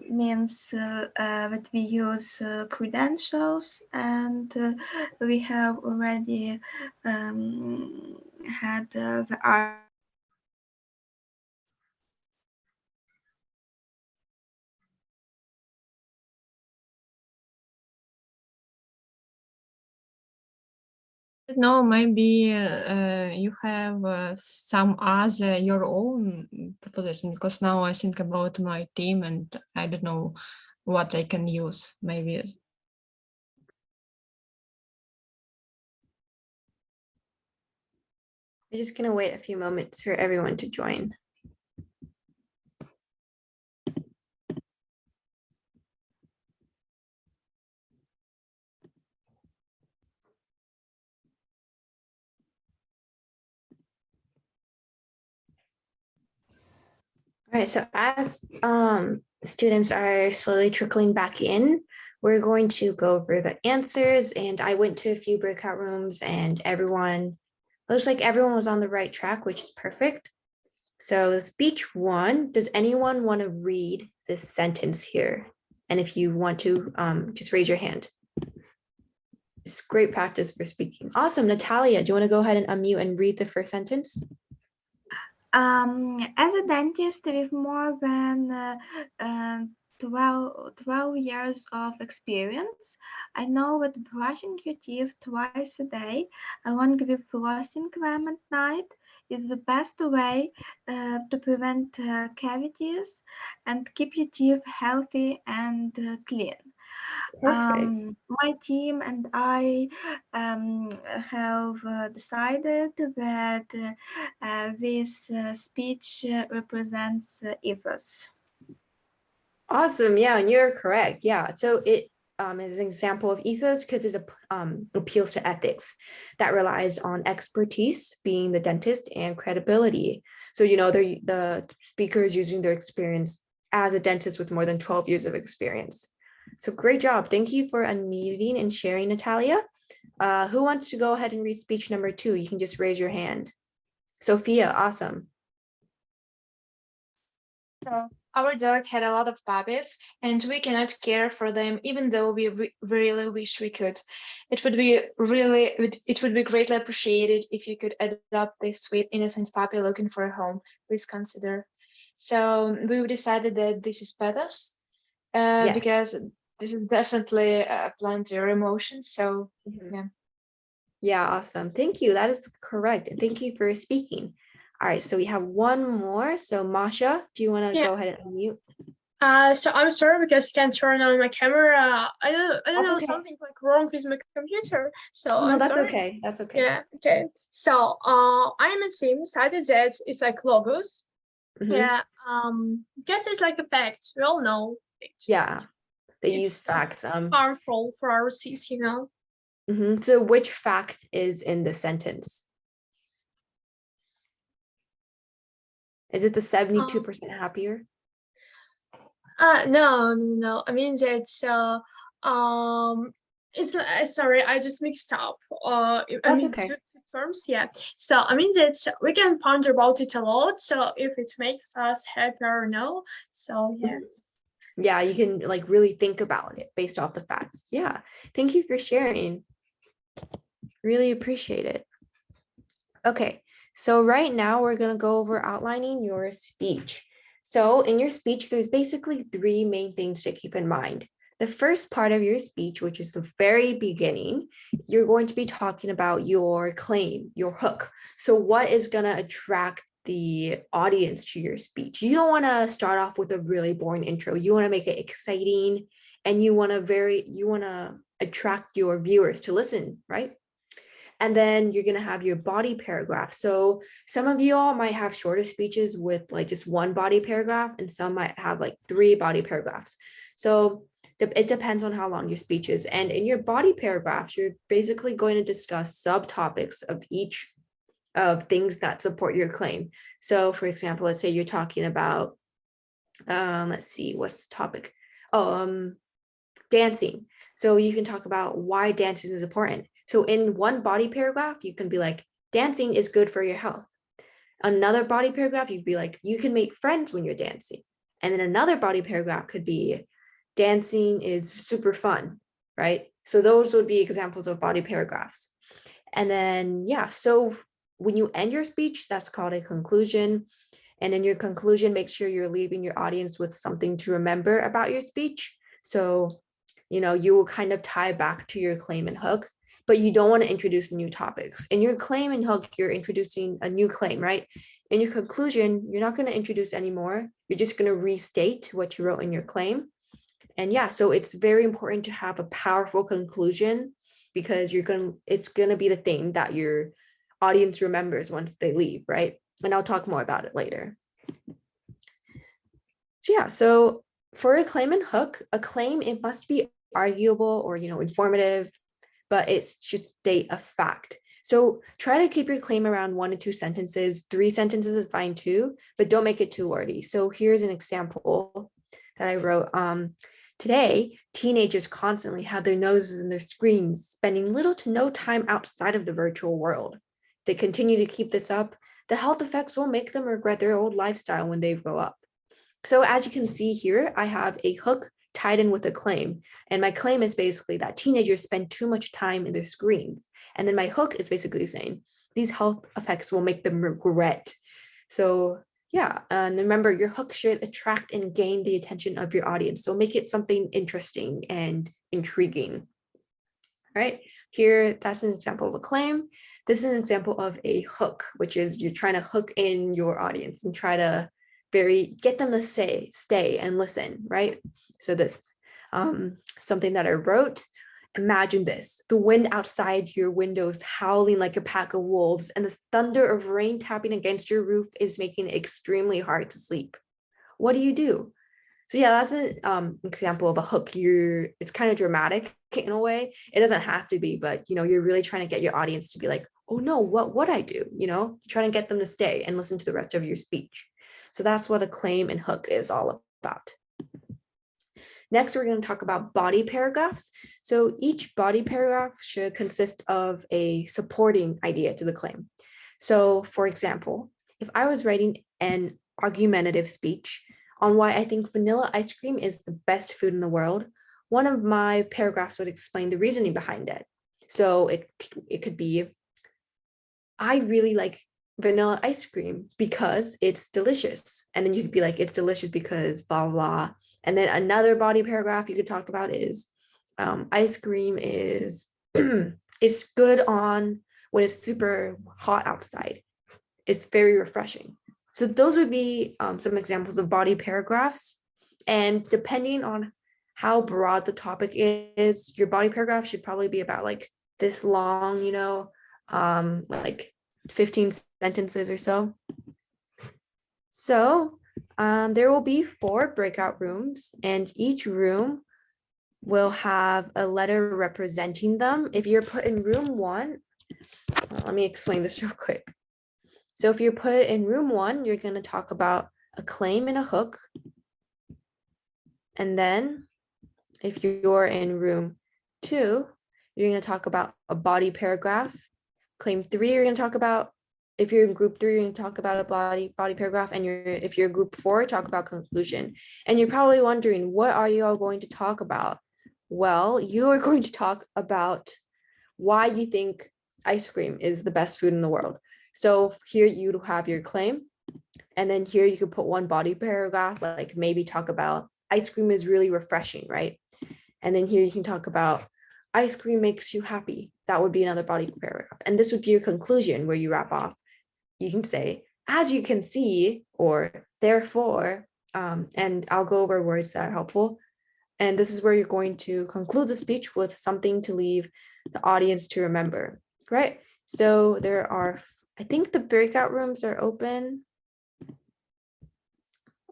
means that we use credentials, and we have already had the No, maybe you have some other your own proposition because now I think about my team and I don't know what I can use. Maybe We're just gonna wait a few moments for everyone to join. All right, so as students are slowly trickling back in, we're going to go over the answers, and I went to a few breakout rooms and looks like everyone was on the right track, which is perfect. So speech 1, does anyone want to read this sentence here? And if you want to, just raise your hand. It's great practice for speaking. Awesome. Natalia, do you want to go ahead and unmute and read the first sentence? As a dentist with more than 12 years of experience, I know that brushing your teeth twice a day, along with flossing them at night, is the best way to prevent cavities and keep your teeth healthy and clean. My team and I have decided that this speech represents Ethos. Awesome. Yeah, and you're correct. Yeah. So it is an example of ethos because it appeals to ethics that relies on expertise, being the dentist, and credibility. So, you know, the speaker is using their experience as a dentist with more than 12 years of experience. So great job. Thank you for unmuting and sharing, Natalia. Who wants to go ahead and read speech number 2? You can just raise your hand. Sophia, awesome. So our dog had a lot of puppies, and we cannot care for them, even though we really wish we could. It would be greatly appreciated if you could adopt this sweet, innocent puppy looking for a home. Please consider. So we decided that this is Pathos, Yes. because this is definitely plenty of emotions. So yeah. Yeah, awesome. Thank you. That is correct. Thank you for speaking. All right, so we have one more. So Masha, do you want to go ahead and unmute? So I'm sorry because I can't turn on my camera. I don't know, okay. something like wrong with my computer. So No, I'm that's sorry. okay. That's okay. Yeah, okay. So I'm a team decided that it's like logos. Yeah. Guess it's like a fact. We all know it's, yeah, they use facts. Harmful for our teeth, you know. So which fact is in the sentence? Is it the 72% happier? No. I mean that it's sorry, I just mixed up. I mean okay. two terms, yeah. So I mean that we can ponder about it a lot. So if it makes us happier or no. So yeah. Yeah, you can like really think about it based off the facts. Yeah. Thank you for sharing. Really appreciate it. Okay. So right now we're going to go over outlining your speech. So in your speech, there's basically 3 main things to keep in mind. The first part of your speech, which is the very beginning, you're going to be talking about your claim, your hook. So what is going to attract the audience to your speech? You don't want to start off with a really boring intro. You want to make it exciting, and you want to attract your viewers to listen, right? And then you're going to have your body paragraph. So some of you all might have shorter speeches with like just 1 body paragraph, and some might have like 3 body paragraphs. So it depends on how long your speech is. And in your body paragraphs, you're basically going to discuss subtopics of each of things that support your claim. So for example, let's say you're talking about, let's see, what's the topic? Dancing. So you can talk about why dancing is important. So in 1 body paragraph, you can be like, dancing is good for your health. Another body paragraph, you'd be like, you can make friends when you're dancing. And then another body paragraph could be, dancing is super fun, right? So those would be examples of body paragraphs. And then, yeah, so when you end your speech, that's called a conclusion. And in your conclusion, make sure you're leaving your audience with something to remember about your speech. So, you know, you will kind of tie back to your claim and hook, but you don't want to introduce new topics. In your claim and hook, you're introducing a new claim, right? In your conclusion, you're not going to introduce anymore. You're just going to restate what you wrote in your claim. And yeah, so it's very important to have a powerful conclusion, because it's going to be the thing that your audience remembers once they leave, right? And I'll talk more about it later. So yeah, so for a claim and hook, a claim, it must be arguable or, you know, informative, but it should state a fact. So try to keep your claim around 1 to 2 sentences. 3 sentences is fine too, but don't make it too wordy. So here's an example that I wrote. Today, teenagers constantly have their noses in their screens, spending little to no time outside of the virtual world. If they continue to keep this up, the health effects will make them regret their old lifestyle when they grow up. So as you can see here, I have a hook tied in with a claim. And my claim is basically that teenagers spend too much time in their screens. And then my hook is basically saying these health effects will make them regret. So yeah, and remember, your hook should attract and gain the attention of your audience. So make it something interesting and intriguing. All right, here, that's an example of a claim. This is an example of a hook, which is you're trying to hook in your audience and try to get them to stay and listen, right? So this, something that I wrote, imagine this: the wind outside your windows howling like a pack of wolves, and the thunder of rain tapping against your roof is making it extremely hard to sleep. What do you do? So yeah, that's an example of a hook. It's kind of dramatic in a way. It doesn't have to be, but you're really trying to get your audience to be like, oh no, what would I do? Trying to get them to stay and listen to the rest of your speech. So that's what a claim and hook is all about. Next, we're going to talk about body paragraphs. So each body paragraph should consist of a supporting idea to the claim. So for example, if I was writing an argumentative speech on why I think vanilla ice cream is the best food in the world, one of my paragraphs would explain the reasoning behind it. So it could be, I really like vanilla ice cream because it's delicious. And then you could be like, it's delicious because blah, blah. And then another body paragraph you could talk about is ice cream is it's good on when it's super hot outside. It's very refreshing. So those would be some examples of body paragraphs. And depending on how broad the topic is, your body paragraph should probably be about like this long, like 15 sentences or so. So there will be 4 breakout rooms, and each room will have a letter representing them. If you're put in room 1, let me explain this real quick. So if you're put in room 1, you're going to talk about a claim and a hook. And then if you're in room 2, you're going to talk about a body paragraph. Claim 3, you're going to talk about, if you're in group 3, you're going to talk about a body paragraph. And if you're group 4, talk about conclusion. And you're probably wondering, what are you all going to talk about? Well, you are going to talk about why you think ice cream is the best food in the world. So here you have your claim, and then here you could put one body paragraph, like maybe talk about ice cream is really refreshing, right? And then here you can talk about ice cream makes you happy. That would be another body paragraph. And this would be your conclusion where you wrap off. You can say, as you can see, or therefore, and I'll go over words that are helpful. And this is where you're going to conclude the speech with something to leave the audience to remember, right? So there are, I think the breakout rooms are open.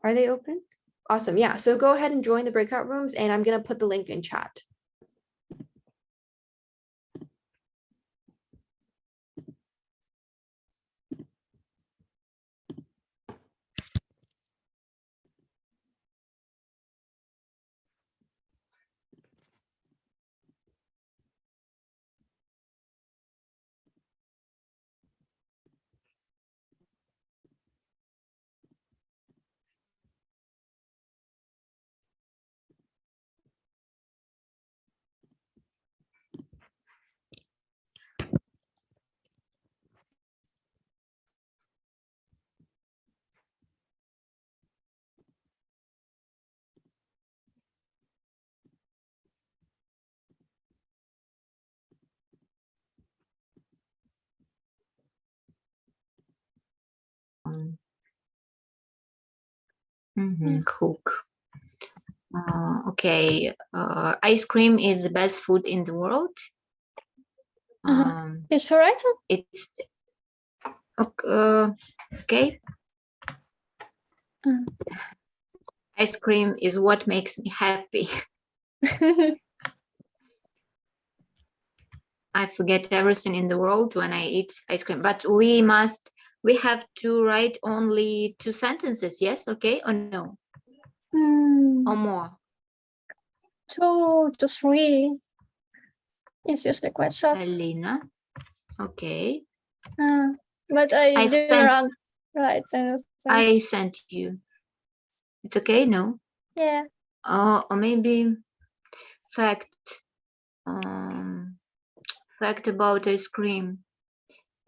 Are they open? Awesome. Yeah. So go ahead and join the breakout rooms, and I'm going to put the link in chat. Hook. Okay. Ice cream is the best food in the world. It's correct. It's okay. Ice cream is what makes me happy. I forget everything in the world when I eat ice cream, but we have to write only 2 sentences, yes, okay, or no? Or more? 2 to 3. It's just a question. Alina, okay. But I didn't write. I sent you. It's okay, no? Yeah. or maybe fact about ice cream.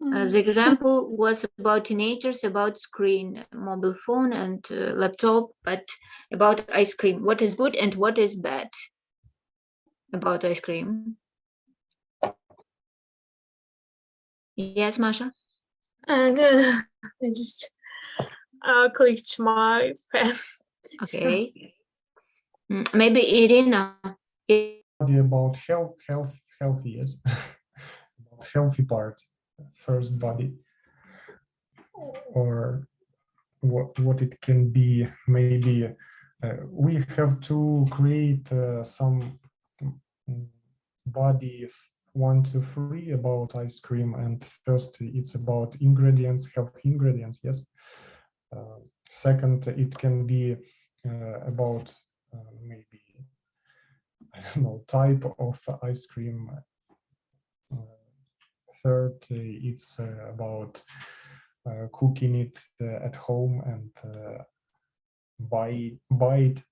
The example was about teenagers, about screen, mobile phone, and laptop, but about ice cream. What is good and what is bad about ice cream? Yes, Masha? And I just clicked my pen. Okay. Maybe Irina. About healthy, yes. About healthy part, first body, or what it can be. Maybe we have to create some body 1, 2, 3 about ice cream, and first it's about ingredients, healthy ingredients, yes. Second, it can be about maybe, I don't know, type of ice cream. Third, it's about cooking it at home and buy it.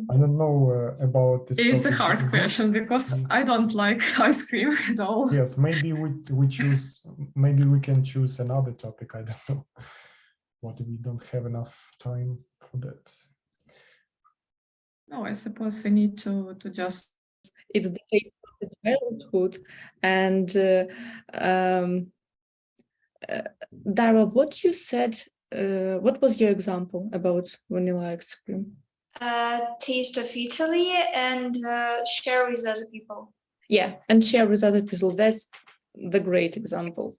I don't know about this. It's a hard question because I don't like ice cream at all. Yes, maybe we choose. Maybe we can choose another topic. I don't know. What we don't have enough time for that. No, I suppose we need to just. It's the taste of the childhood, and Dara, what you said. What was your example about vanilla ice cream? Taste of Italy and share with other people. Yeah, and share with other people. That's the great example.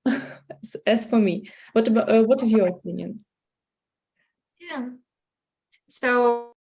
As for me, what about what is your opinion? Yeah. So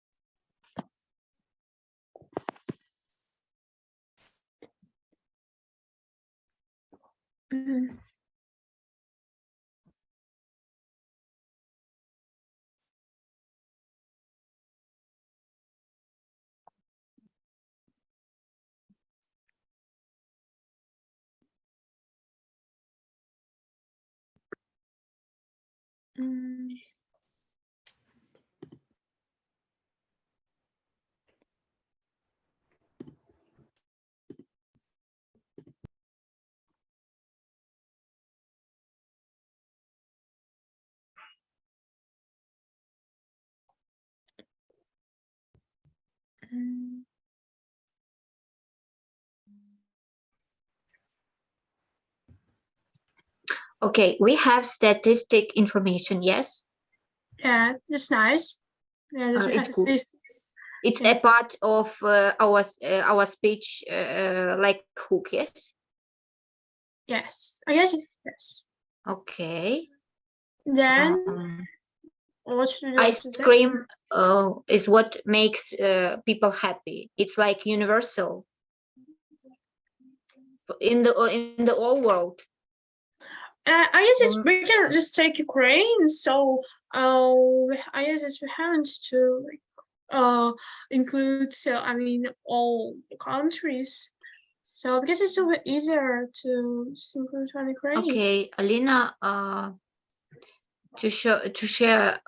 okay, we have statistic information, yes? Yeah, that's nice. Yeah, It's good. It's a part of our speech, like hook, yes? Yes, I guess it's yes. Okay. Then what should you ice cream is what makes people happy. It's like universal in the whole world. I guess we can just take Ukraine. So I guess we haven't to include I mean all countries. So I guess it's a bit easier to just include one Ukraine. Okay, Alina, to share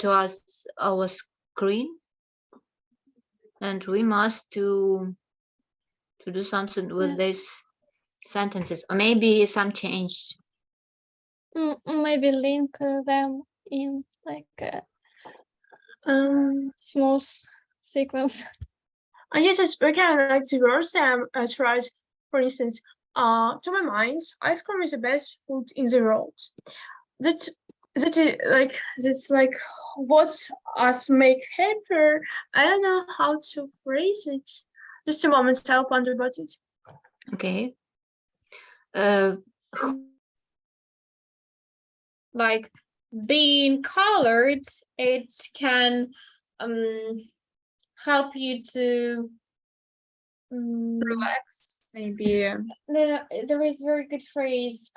to us our screen, and we must to do something with these sentences, or maybe some change. Maybe link them in like small sequence. I guess we can like divorce them. Try, for instance, to my mind, ice cream is the best food in the world. That's like what's us make happier. I don't know how to phrase it. Just a moment, I'll ponder about it. Okay. Like being colored, it can help you to relax, maybe. There is a very good phrase.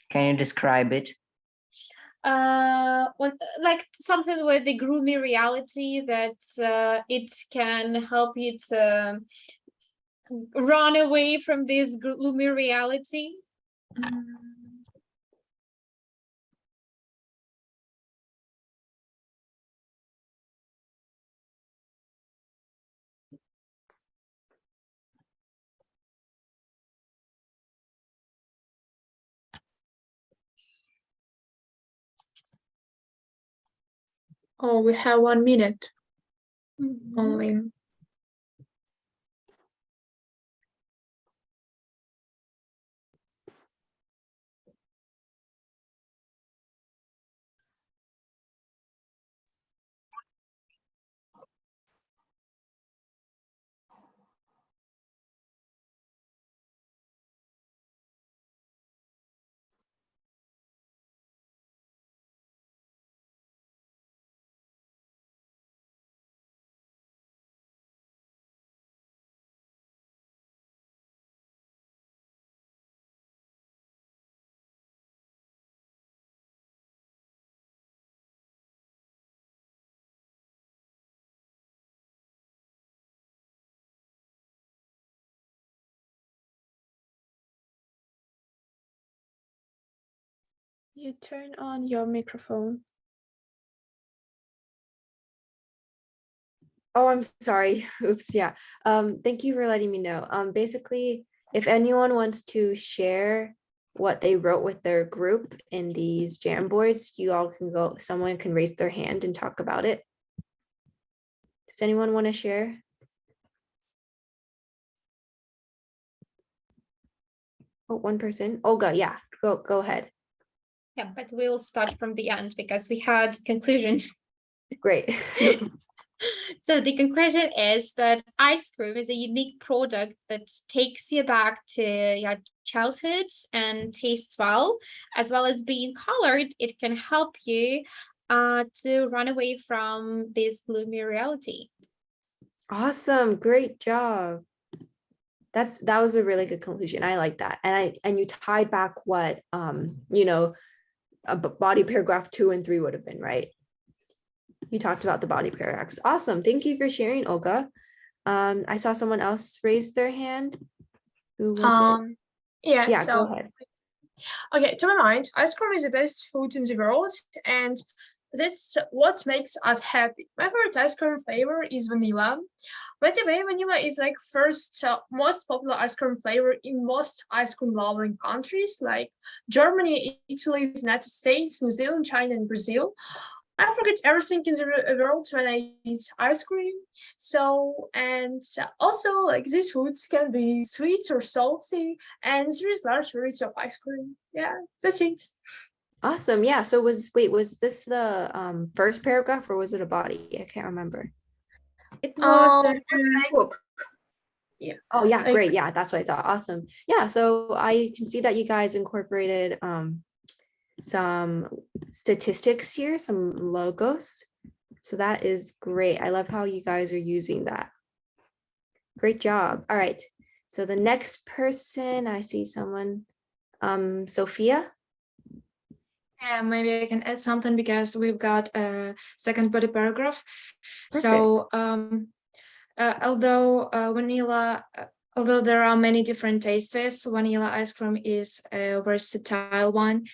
Can you describe it? Like something with the gloomy reality that it can help you to run away from this gloomy reality. Oh, we have 1 minute only. You turn on your microphone. Oh, I'm sorry. Oops, yeah. Thank you for letting me know. Basically, if anyone wants to share what they wrote with their group in these Jamboards, you all can go, someone can raise their hand and talk about it. Does anyone want to share? Oh, one person. Olga, yeah, go ahead. Yeah, but we'll start from the end because we had conclusion. Great. So the conclusion is that ice cream is a unique product that takes you back to your childhood and tastes well, as well as being colored. It can help you to run away from this gloomy reality. Awesome, great job. That was a really good conclusion. I like that. And you tied back what you know, a body paragraph 2 and 3 would have been, right? You talked about the body paragraphs. Awesome. Thank you for sharing, Olga. I saw someone else raise their hand. Who was it? Yeah, so, go ahead. Okay, to my mind, ice cream is the best food in the world, and that's what makes us happy. My favorite ice cream flavor is vanilla. By the way, vanilla is like first most popular ice cream flavor in most ice cream loving countries like Germany, Italy, United States, New Zealand, China, and Brazil. I forget everything in the world when I eat ice cream. So, and also like these foods can be sweet or salty, and there is large variety of ice cream. Yeah, that's it. Awesome. Yeah. So was this the first paragraph or was it a body? I can't remember. It was book. Yeah. Oh yeah, great. Yeah, that's what I thought. Awesome. Yeah. So I can see that you guys incorporated some statistics here, some logos. So that is great. I love how you guys are using that. Great job. All right. So the next person, I see someone, Sophia. Yeah, maybe I can add something because we've got a second body paragraph. Perfect. So although although there are many different tastes, vanilla ice cream is a versatile one.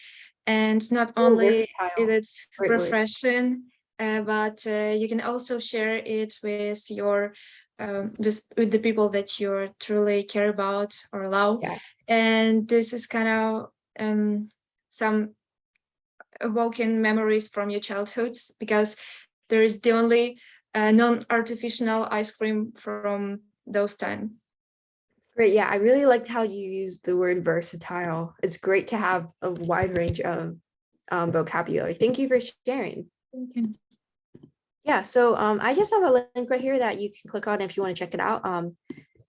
And not only is it refreshing, but you can also share it with your with the people that you truly care about or love. Yeah. And this is kind of some evoking memories from your childhoods because there is the only non-artificial ice cream from those times. Great. Yeah, I really liked how you used the word versatile. It's great to have a wide range of vocabulary. Thank you for sharing. Thank you. Yeah, so I just have a link right here that you can click on if you want to check it out.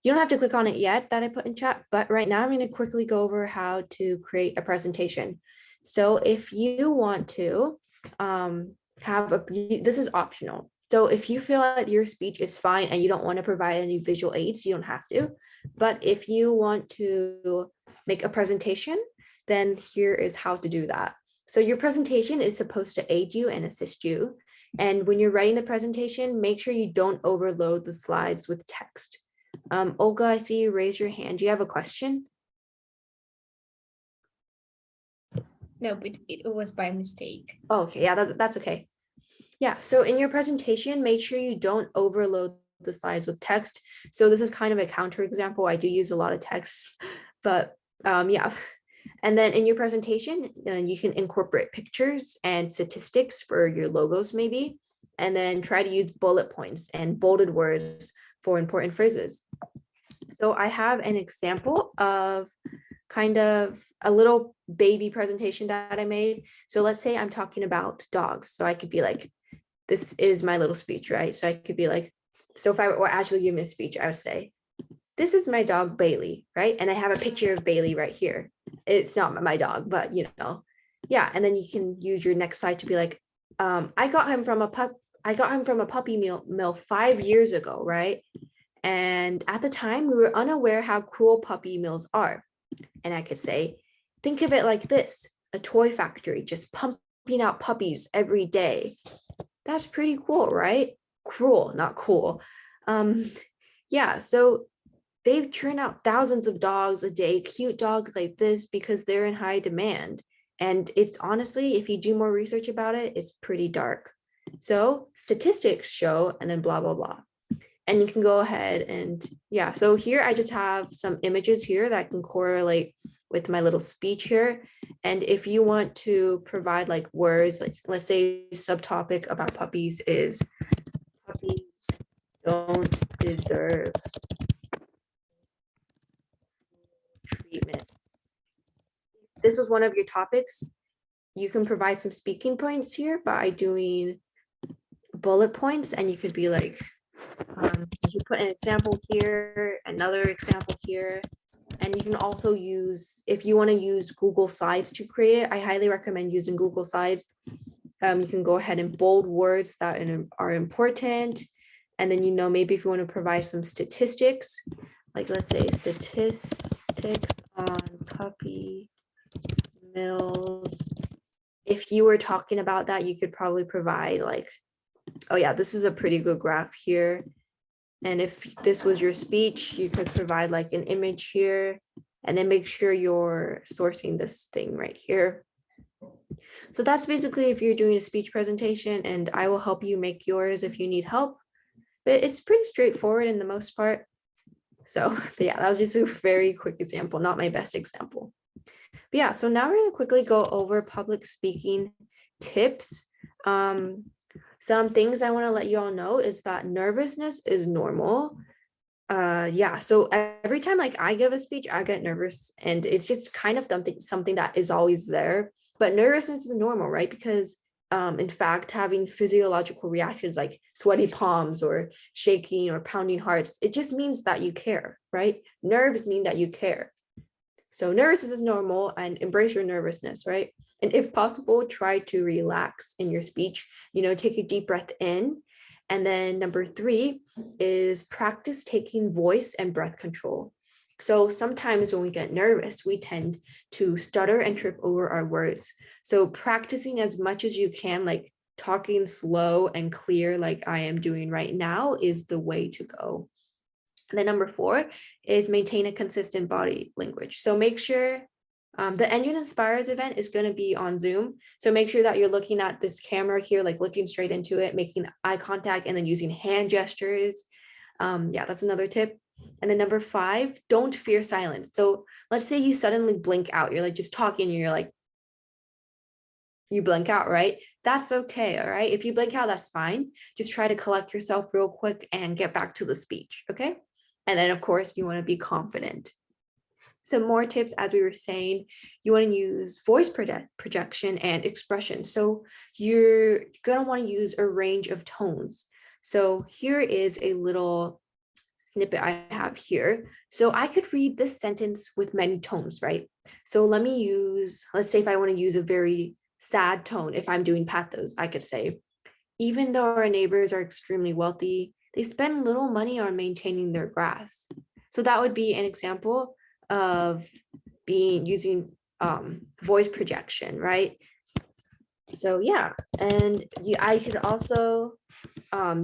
You don't have to click on it yet that I put in chat, but right now I'm going to quickly go over how to create a presentation. So if you want to this is optional. So if you feel that your speech is fine and you don't want to provide any visual aids, you don't have to. But if you want to make a presentation, then here is how to do that. So your presentation is supposed to aid you and assist you. And when you're writing the presentation, make sure you don't overload the slides with text. Olga, I see you raise your hand. Do you have a question? No, but it was by mistake. Oh, okay, yeah, that's okay. Yeah, so in your presentation, make sure you don't overload the slides with text. So this is kind of a counterexample. I do use a lot of text, but yeah. And then in your presentation, you can incorporate pictures and statistics for your logos maybe, and then try to use bullet points and bolded words for important phrases. So I have an example of kind of a little baby presentation that I made. So let's say I'm talking about dogs. So I could be like, this is my little speech, right? So I could be like, so if I were actually give me a speech, I would say, this is my dog Bailey, right? And I have a picture of Bailey right here. It's not my dog, but you know, yeah. And then you can use your next slide to be like, I got him from a puppy mill 5 years ago, right? And at the time, we were unaware how cruel puppy mills are. And I could say, think of it like this, a toy factory just pumping out puppies every day. That's pretty cool, right? Cruel, not cool. Yeah, so they churn out thousands of dogs a day, cute dogs like this, because they're in high demand. And it's honestly, if you do more research about it, it's pretty dark. So statistics show, and then blah, blah, blah. And you can go ahead and yeah, so here I just have some images here that can correlate with my little speech here. And if you want to provide like words, like let's say subtopic about puppies is puppies don't deserve treatment. If this was one of your topics, you can provide some speaking points here by doing bullet points, and you could be like, you put an example here, another example here, and you can also use, if you want to use Google Slides to create it, I highly recommend using Google Slides. You can go ahead and bold words that are important, and then, you know, maybe if you want to provide some statistics, like let's say statistics on puppy mills. If you were talking about that, you could probably provide like, oh yeah, this is a pretty good graph here. And if this was your speech, you could provide like an image here, and then make sure you're sourcing this thing right here. So that's basically if you're doing a speech presentation, and I will help you make yours if you need help. But it's pretty straightforward in the most part. So yeah, that was just a very quick example, not my best example. But yeah, so now we're going to quickly go over public speaking tips. Some things I want to let you all know is that nervousness is normal. Yeah, so every time like I give a speech, I get nervous, and it's just kind of something that is always there. But nervousness is normal, right? Because in fact, having physiological reactions like sweaty palms or shaking or pounding hearts, it just means that you care, right? Nerves mean that you care. So nervousness is normal, and embrace your nervousness, right? And if possible, try to relax in your speech, you know, take a deep breath in. And then number 3 is practice taking voice and breath control. So sometimes when we get nervous, we tend to stutter and trip over our words. So practicing as much as you can, like talking slow and clear, like I am doing right now, is the way to go. And then number 4 is maintain a consistent body language. So make sure the ENGin Inspires event is going to be on Zoom. So make sure that you're looking at this camera here, like looking straight into it, making eye contact, and then using hand gestures. Yeah, that's another tip. And then number 5, don't fear silence. So let's say you suddenly blink out. You're like just talking and you're like, you blink out, right? That's okay, all right? If you blink out, that's fine. Just try to collect yourself real quick and get back to the speech, okay? And then of course you want to be confident. Some more tips, as we were saying, you want to use voice projection and expression. So you're going to want to use a range of tones. So here is a little snippet I have here. So I could read this sentence with many tones, right? So let me use, let's say if I want to use a very sad tone, if I'm doing pathos, I could say, even though our neighbors are extremely wealthy, they spend little money on maintaining their grass. So that would be an example of using voice projection, right? So yeah, and I could also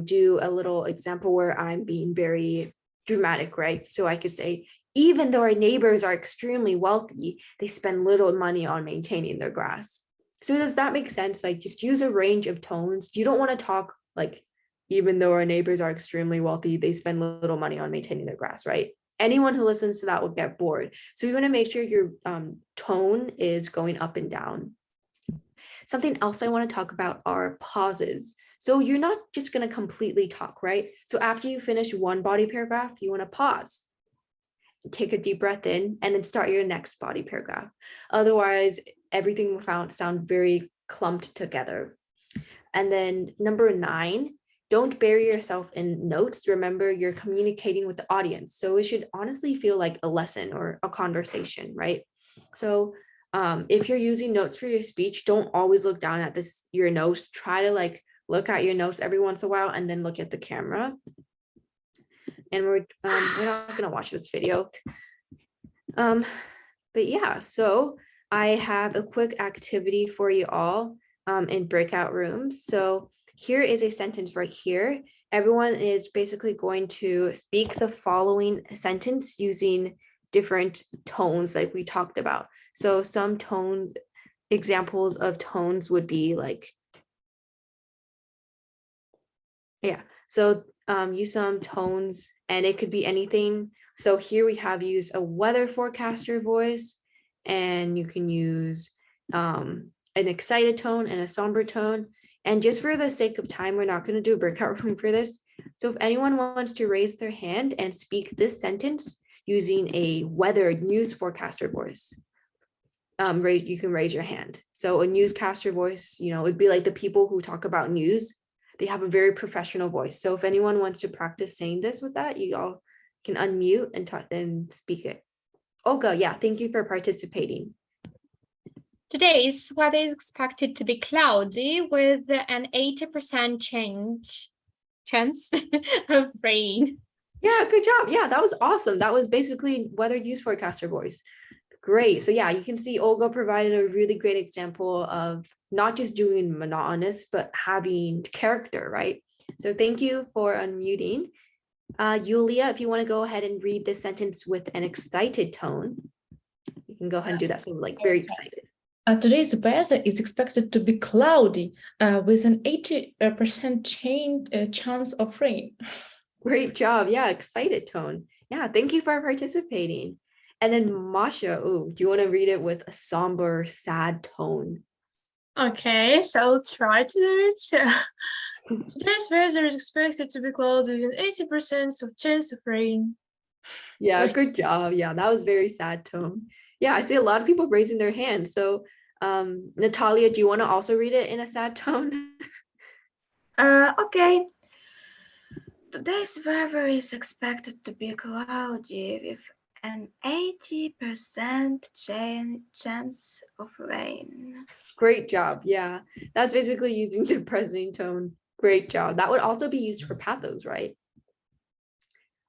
do a little example where I'm being very dramatic, right? So I could say, even though our neighbors are extremely wealthy, they spend little money on maintaining their grass. So does that make sense? Like just use a range of tones. You don't want to talk like, even though our neighbors are extremely wealthy, they spend little money on maintaining their grass, right? Anyone who listens to that will get bored. So you want to make sure your tone is going up and down. Something else I want to talk about are pauses. So you're not just going to completely talk, right? So after you finish one body paragraph, you want to pause, take a deep breath in, and then start your next body paragraph. Otherwise, everything will sound very clumped together. And then number 9, don't bury yourself in notes. Remember, you're communicating with the audience. So it should honestly feel like a lesson or a conversation, right? So if you're using notes for your speech, don't always look down at your notes. Try to like look at your notes every once in a while and then look at the camera. And we're not going to watch this video. But yeah, so I have a quick activity for you all in breakout rooms. So here is a sentence right here. Everyone is basically going to speak the following sentence using different tones like we talked about. So some tone examples of tones would be like, yeah, so use some tones and it could be anything. So here we have used a weather forecaster voice, and you can use an excited tone and a somber tone. And just for the sake of time, we're not going to do a breakout room for this. So if anyone wants to raise their hand and speak this sentence using a weather news forecaster voice, you can raise your hand. So a newscaster voice, it'd be like the people who talk about news. They have a very professional voice. So if anyone wants to practice saying this with that, you all can unmute and talk and speak it. Olga, yeah, thank you for participating. Today's weather is expected to be cloudy with an 80% chance of rain. Yeah, good job. Yeah, that was awesome. That was basically weather news forecaster voice. Great. So yeah, you can see Olga provided a really great example of not just doing monotonous, but having character, right? So thank you for unmuting. Yulia, if you want to go ahead and read the sentence with an excited tone, you can go ahead and do that. So like very excited. Today's weather is expected to be cloudy with an 80% chance of rain. Great job. Yeah, excited tone. Yeah, thank you for participating. And then Masha, do you want to read it with a somber, sad tone? Okay, so I'll try to do it. Today's weather is expected to be cloudy with an 80% of chance of rain. Yeah, good job. Yeah, that was very sad tone. Yeah, I see a lot of people raising their hands. So Natalia, do you want to also read it in a sad tone? Okay. Today's weather is expected to be cloudy with an 80% chance of rain. Great job. Yeah, that's basically using depressing tone. Great job. That would also be used for pathos, right?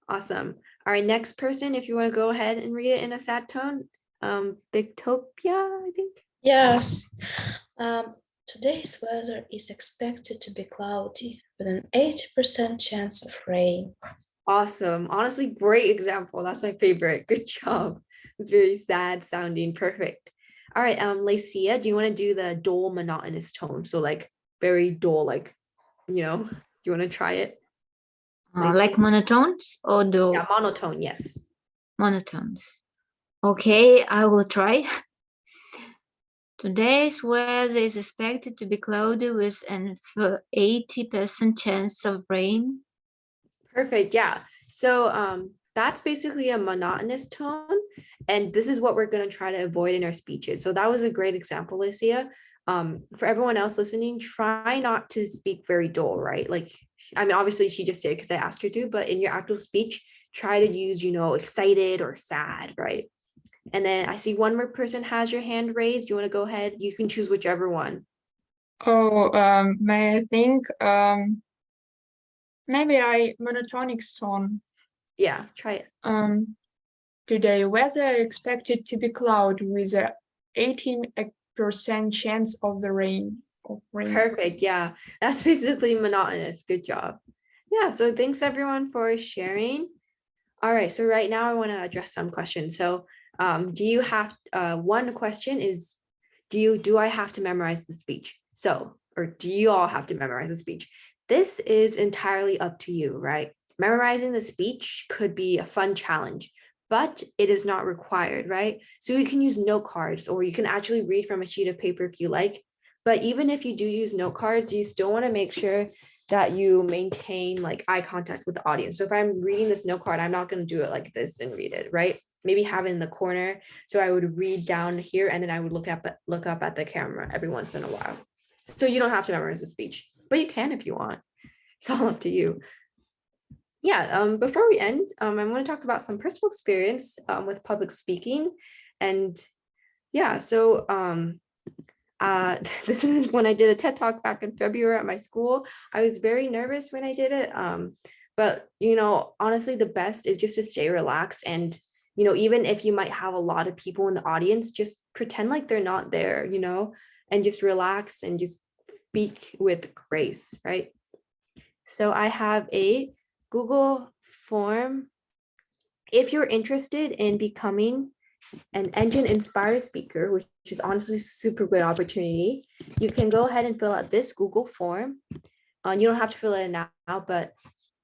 Awesome. All right, next person, if you want to go ahead and read it in a sad tone. Victopia, I think. Yes. Today's weather is expected to be cloudy with an 80% chance of rain. Awesome. Honestly, great example. That's my favorite. Good job. It's very sad sounding. Perfect. All right, Lacia, do you want to do the dull monotonous tone? So like very dull, like, do you want to try it? Like monotones or dull? Yeah, monotone, yes. Monotones. Okay, I will try. Today's weather is expected to be cloudy with an 80% chance of rain. Perfect, yeah. So that's basically a monotonous tone. And this is what we're going to try to avoid in our speeches. So that was a great example, Licia. For everyone else listening, try not to speak very dull, right? Like, I mean, obviously she just did because I asked her to, but in your actual speech, try to use, excited or sad, right? And then I see one more person has your hand raised. You want to go ahead? You can choose whichever one. Oh, may I think? Maybe monotonic tone. Yeah, try it. Today weather expected to be cloudy with a 18% chance of rain. Perfect. Yeah, that's basically monotonous. Good job. Yeah, so thanks everyone for sharing. All right, so right now I want to address some questions. So do you have, one question is, do I have to memorize the speech? So, or do you all have to memorize the speech? This is entirely up to you, right? Memorizing the speech could be a fun challenge, but it is not required, right? So you can use note cards, or you can actually read from a sheet of paper if you like. But even if you do use note cards, you still want to make sure that you maintain like eye contact with the audience. So if I'm reading this note card, I'm not going to do it like this and read it, right? Maybe have it in the corner. So I would read down here and then I would look up at the camera every once in a while. So you don't have to memorize the speech, but you can if you want. It's all up to you. Yeah, before we end, I want to talk about some personal experience with public speaking. And yeah, so this is when I did a TED Talk back in February at my school. I was very nervous when I did it. But, you know, honestly, the best is just to stay relaxed. And, you know, even if you might have a lot of people in the audience, just pretend like they're not there, you know, and just relax and just speak with grace, right? So I have a Google form. If you're interested in becoming an ENGin inspired speaker, which is honestly a super great opportunity, you can go ahead and fill out this Google form. You don't have to fill it in now, but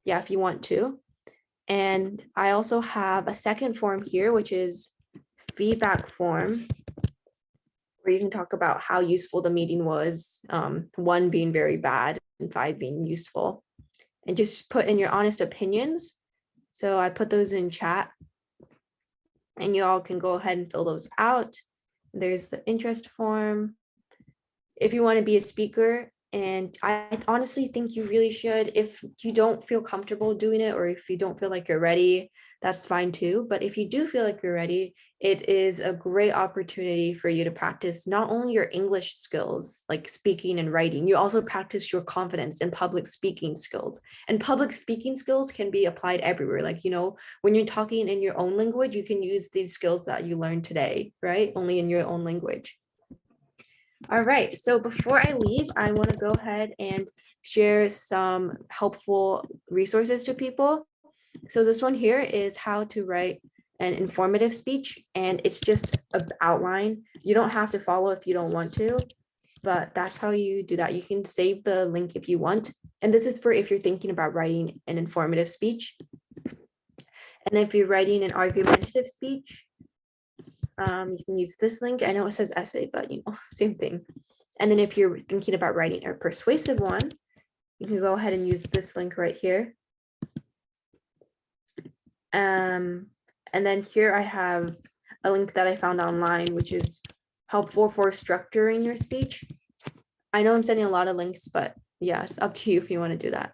yeah, if you want to. And I also have a second form here, which is feedback form, where you can talk about how useful the meeting was, 1 being very bad and 5 being useful, and just put in your honest opinions. So I put those in chat, and you all can go ahead and fill those out. There's the interest form. If you want to be a speaker, and I honestly think you really should. If you don't feel comfortable doing it, or if you don't feel like you're ready, that's fine too. But if you do feel like you're ready, it is a great opportunity for you to practice not only your English skills, like speaking and writing, you also practice your confidence and public speaking skills. And public speaking skills can be applied everywhere. Like, you know, when you're talking in your own language, you can use these skills that you learned today, right? Only in your own language. All right, so before I leave, I want to go ahead and share some helpful resources to people. So this one here is how to write an informative speech, and it's just an outline. You don't have to follow if you don't want to, but that's how you do that. You can save the link if you want. And this is for if you're thinking about writing an informative speech. And if you're writing an argumentative speech, you can use this link. I know it says essay, but you know, same thing. And then if you're thinking about writing a persuasive one, you can go ahead and use this link right here. And then here I have a link that I found online, which is helpful for structuring your speech. I know I'm sending a lot of links, but yeah, it's up to you if you want to do that.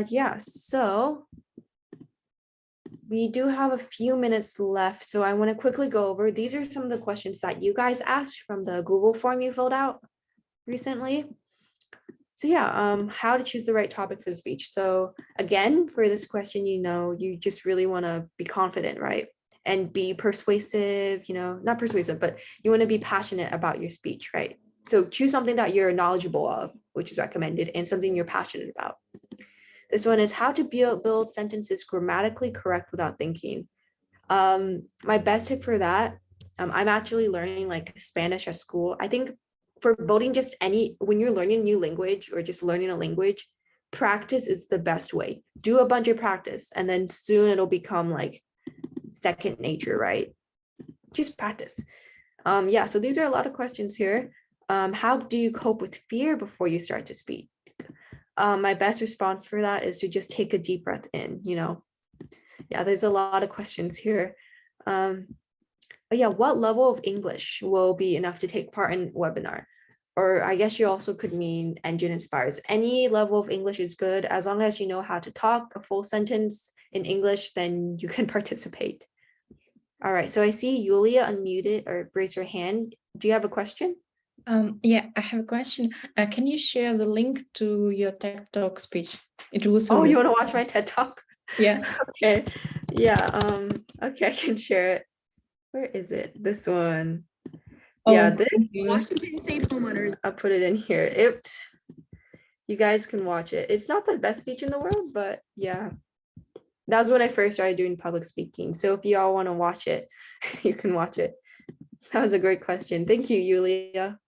Yeah, so we do have a few minutes left, so I want to quickly go over. These are some of the questions that you guys asked from the Google form you filled out recently. So yeah, how to choose the right topic for the speech. So again, for this question, you know, you just really want to be confident, right? And be persuasive, you know, not persuasive, but you want to be passionate about your speech, right? So choose something that you're knowledgeable of, which is recommended, and something you're passionate about. This one is how to build sentences grammatically correct without thinking. My best tip for that, I'm actually learning like Spanish at school. I think for building just when you're learning a new language or just learning a language, practice is the best way. Do a bunch of practice, and then soon it'll become like second nature, right? Just practice. Yeah, so these are a lot of questions here. How do you cope with fear before you start to speak? My best response for that is to just take a deep breath in, you know. Yeah, there's a lot of questions here. But yeah, what level of English will be enough to take part in webinar? Or I guess you also could mean ENGin inspires. Any level of English is good. As long as you know how to talk a full sentence in English, then you can participate. All right, so I see Yulia unmuted or raise her hand. Do you have a question? Yeah, I have a question. Can you share the link to your TED Talk speech? It was. Oh, you want to watch my TED Talk? Yeah. Okay. Yeah. Okay, I can share it. Where is it? This one. Yeah, this Washington State homeowners. I'll put it in here. You guys can watch it. It's not the best speech in the world, but yeah. That was when I first started doing public speaking. So if you all want to watch it, you can watch it. That was a great question. Thank you, Yulia.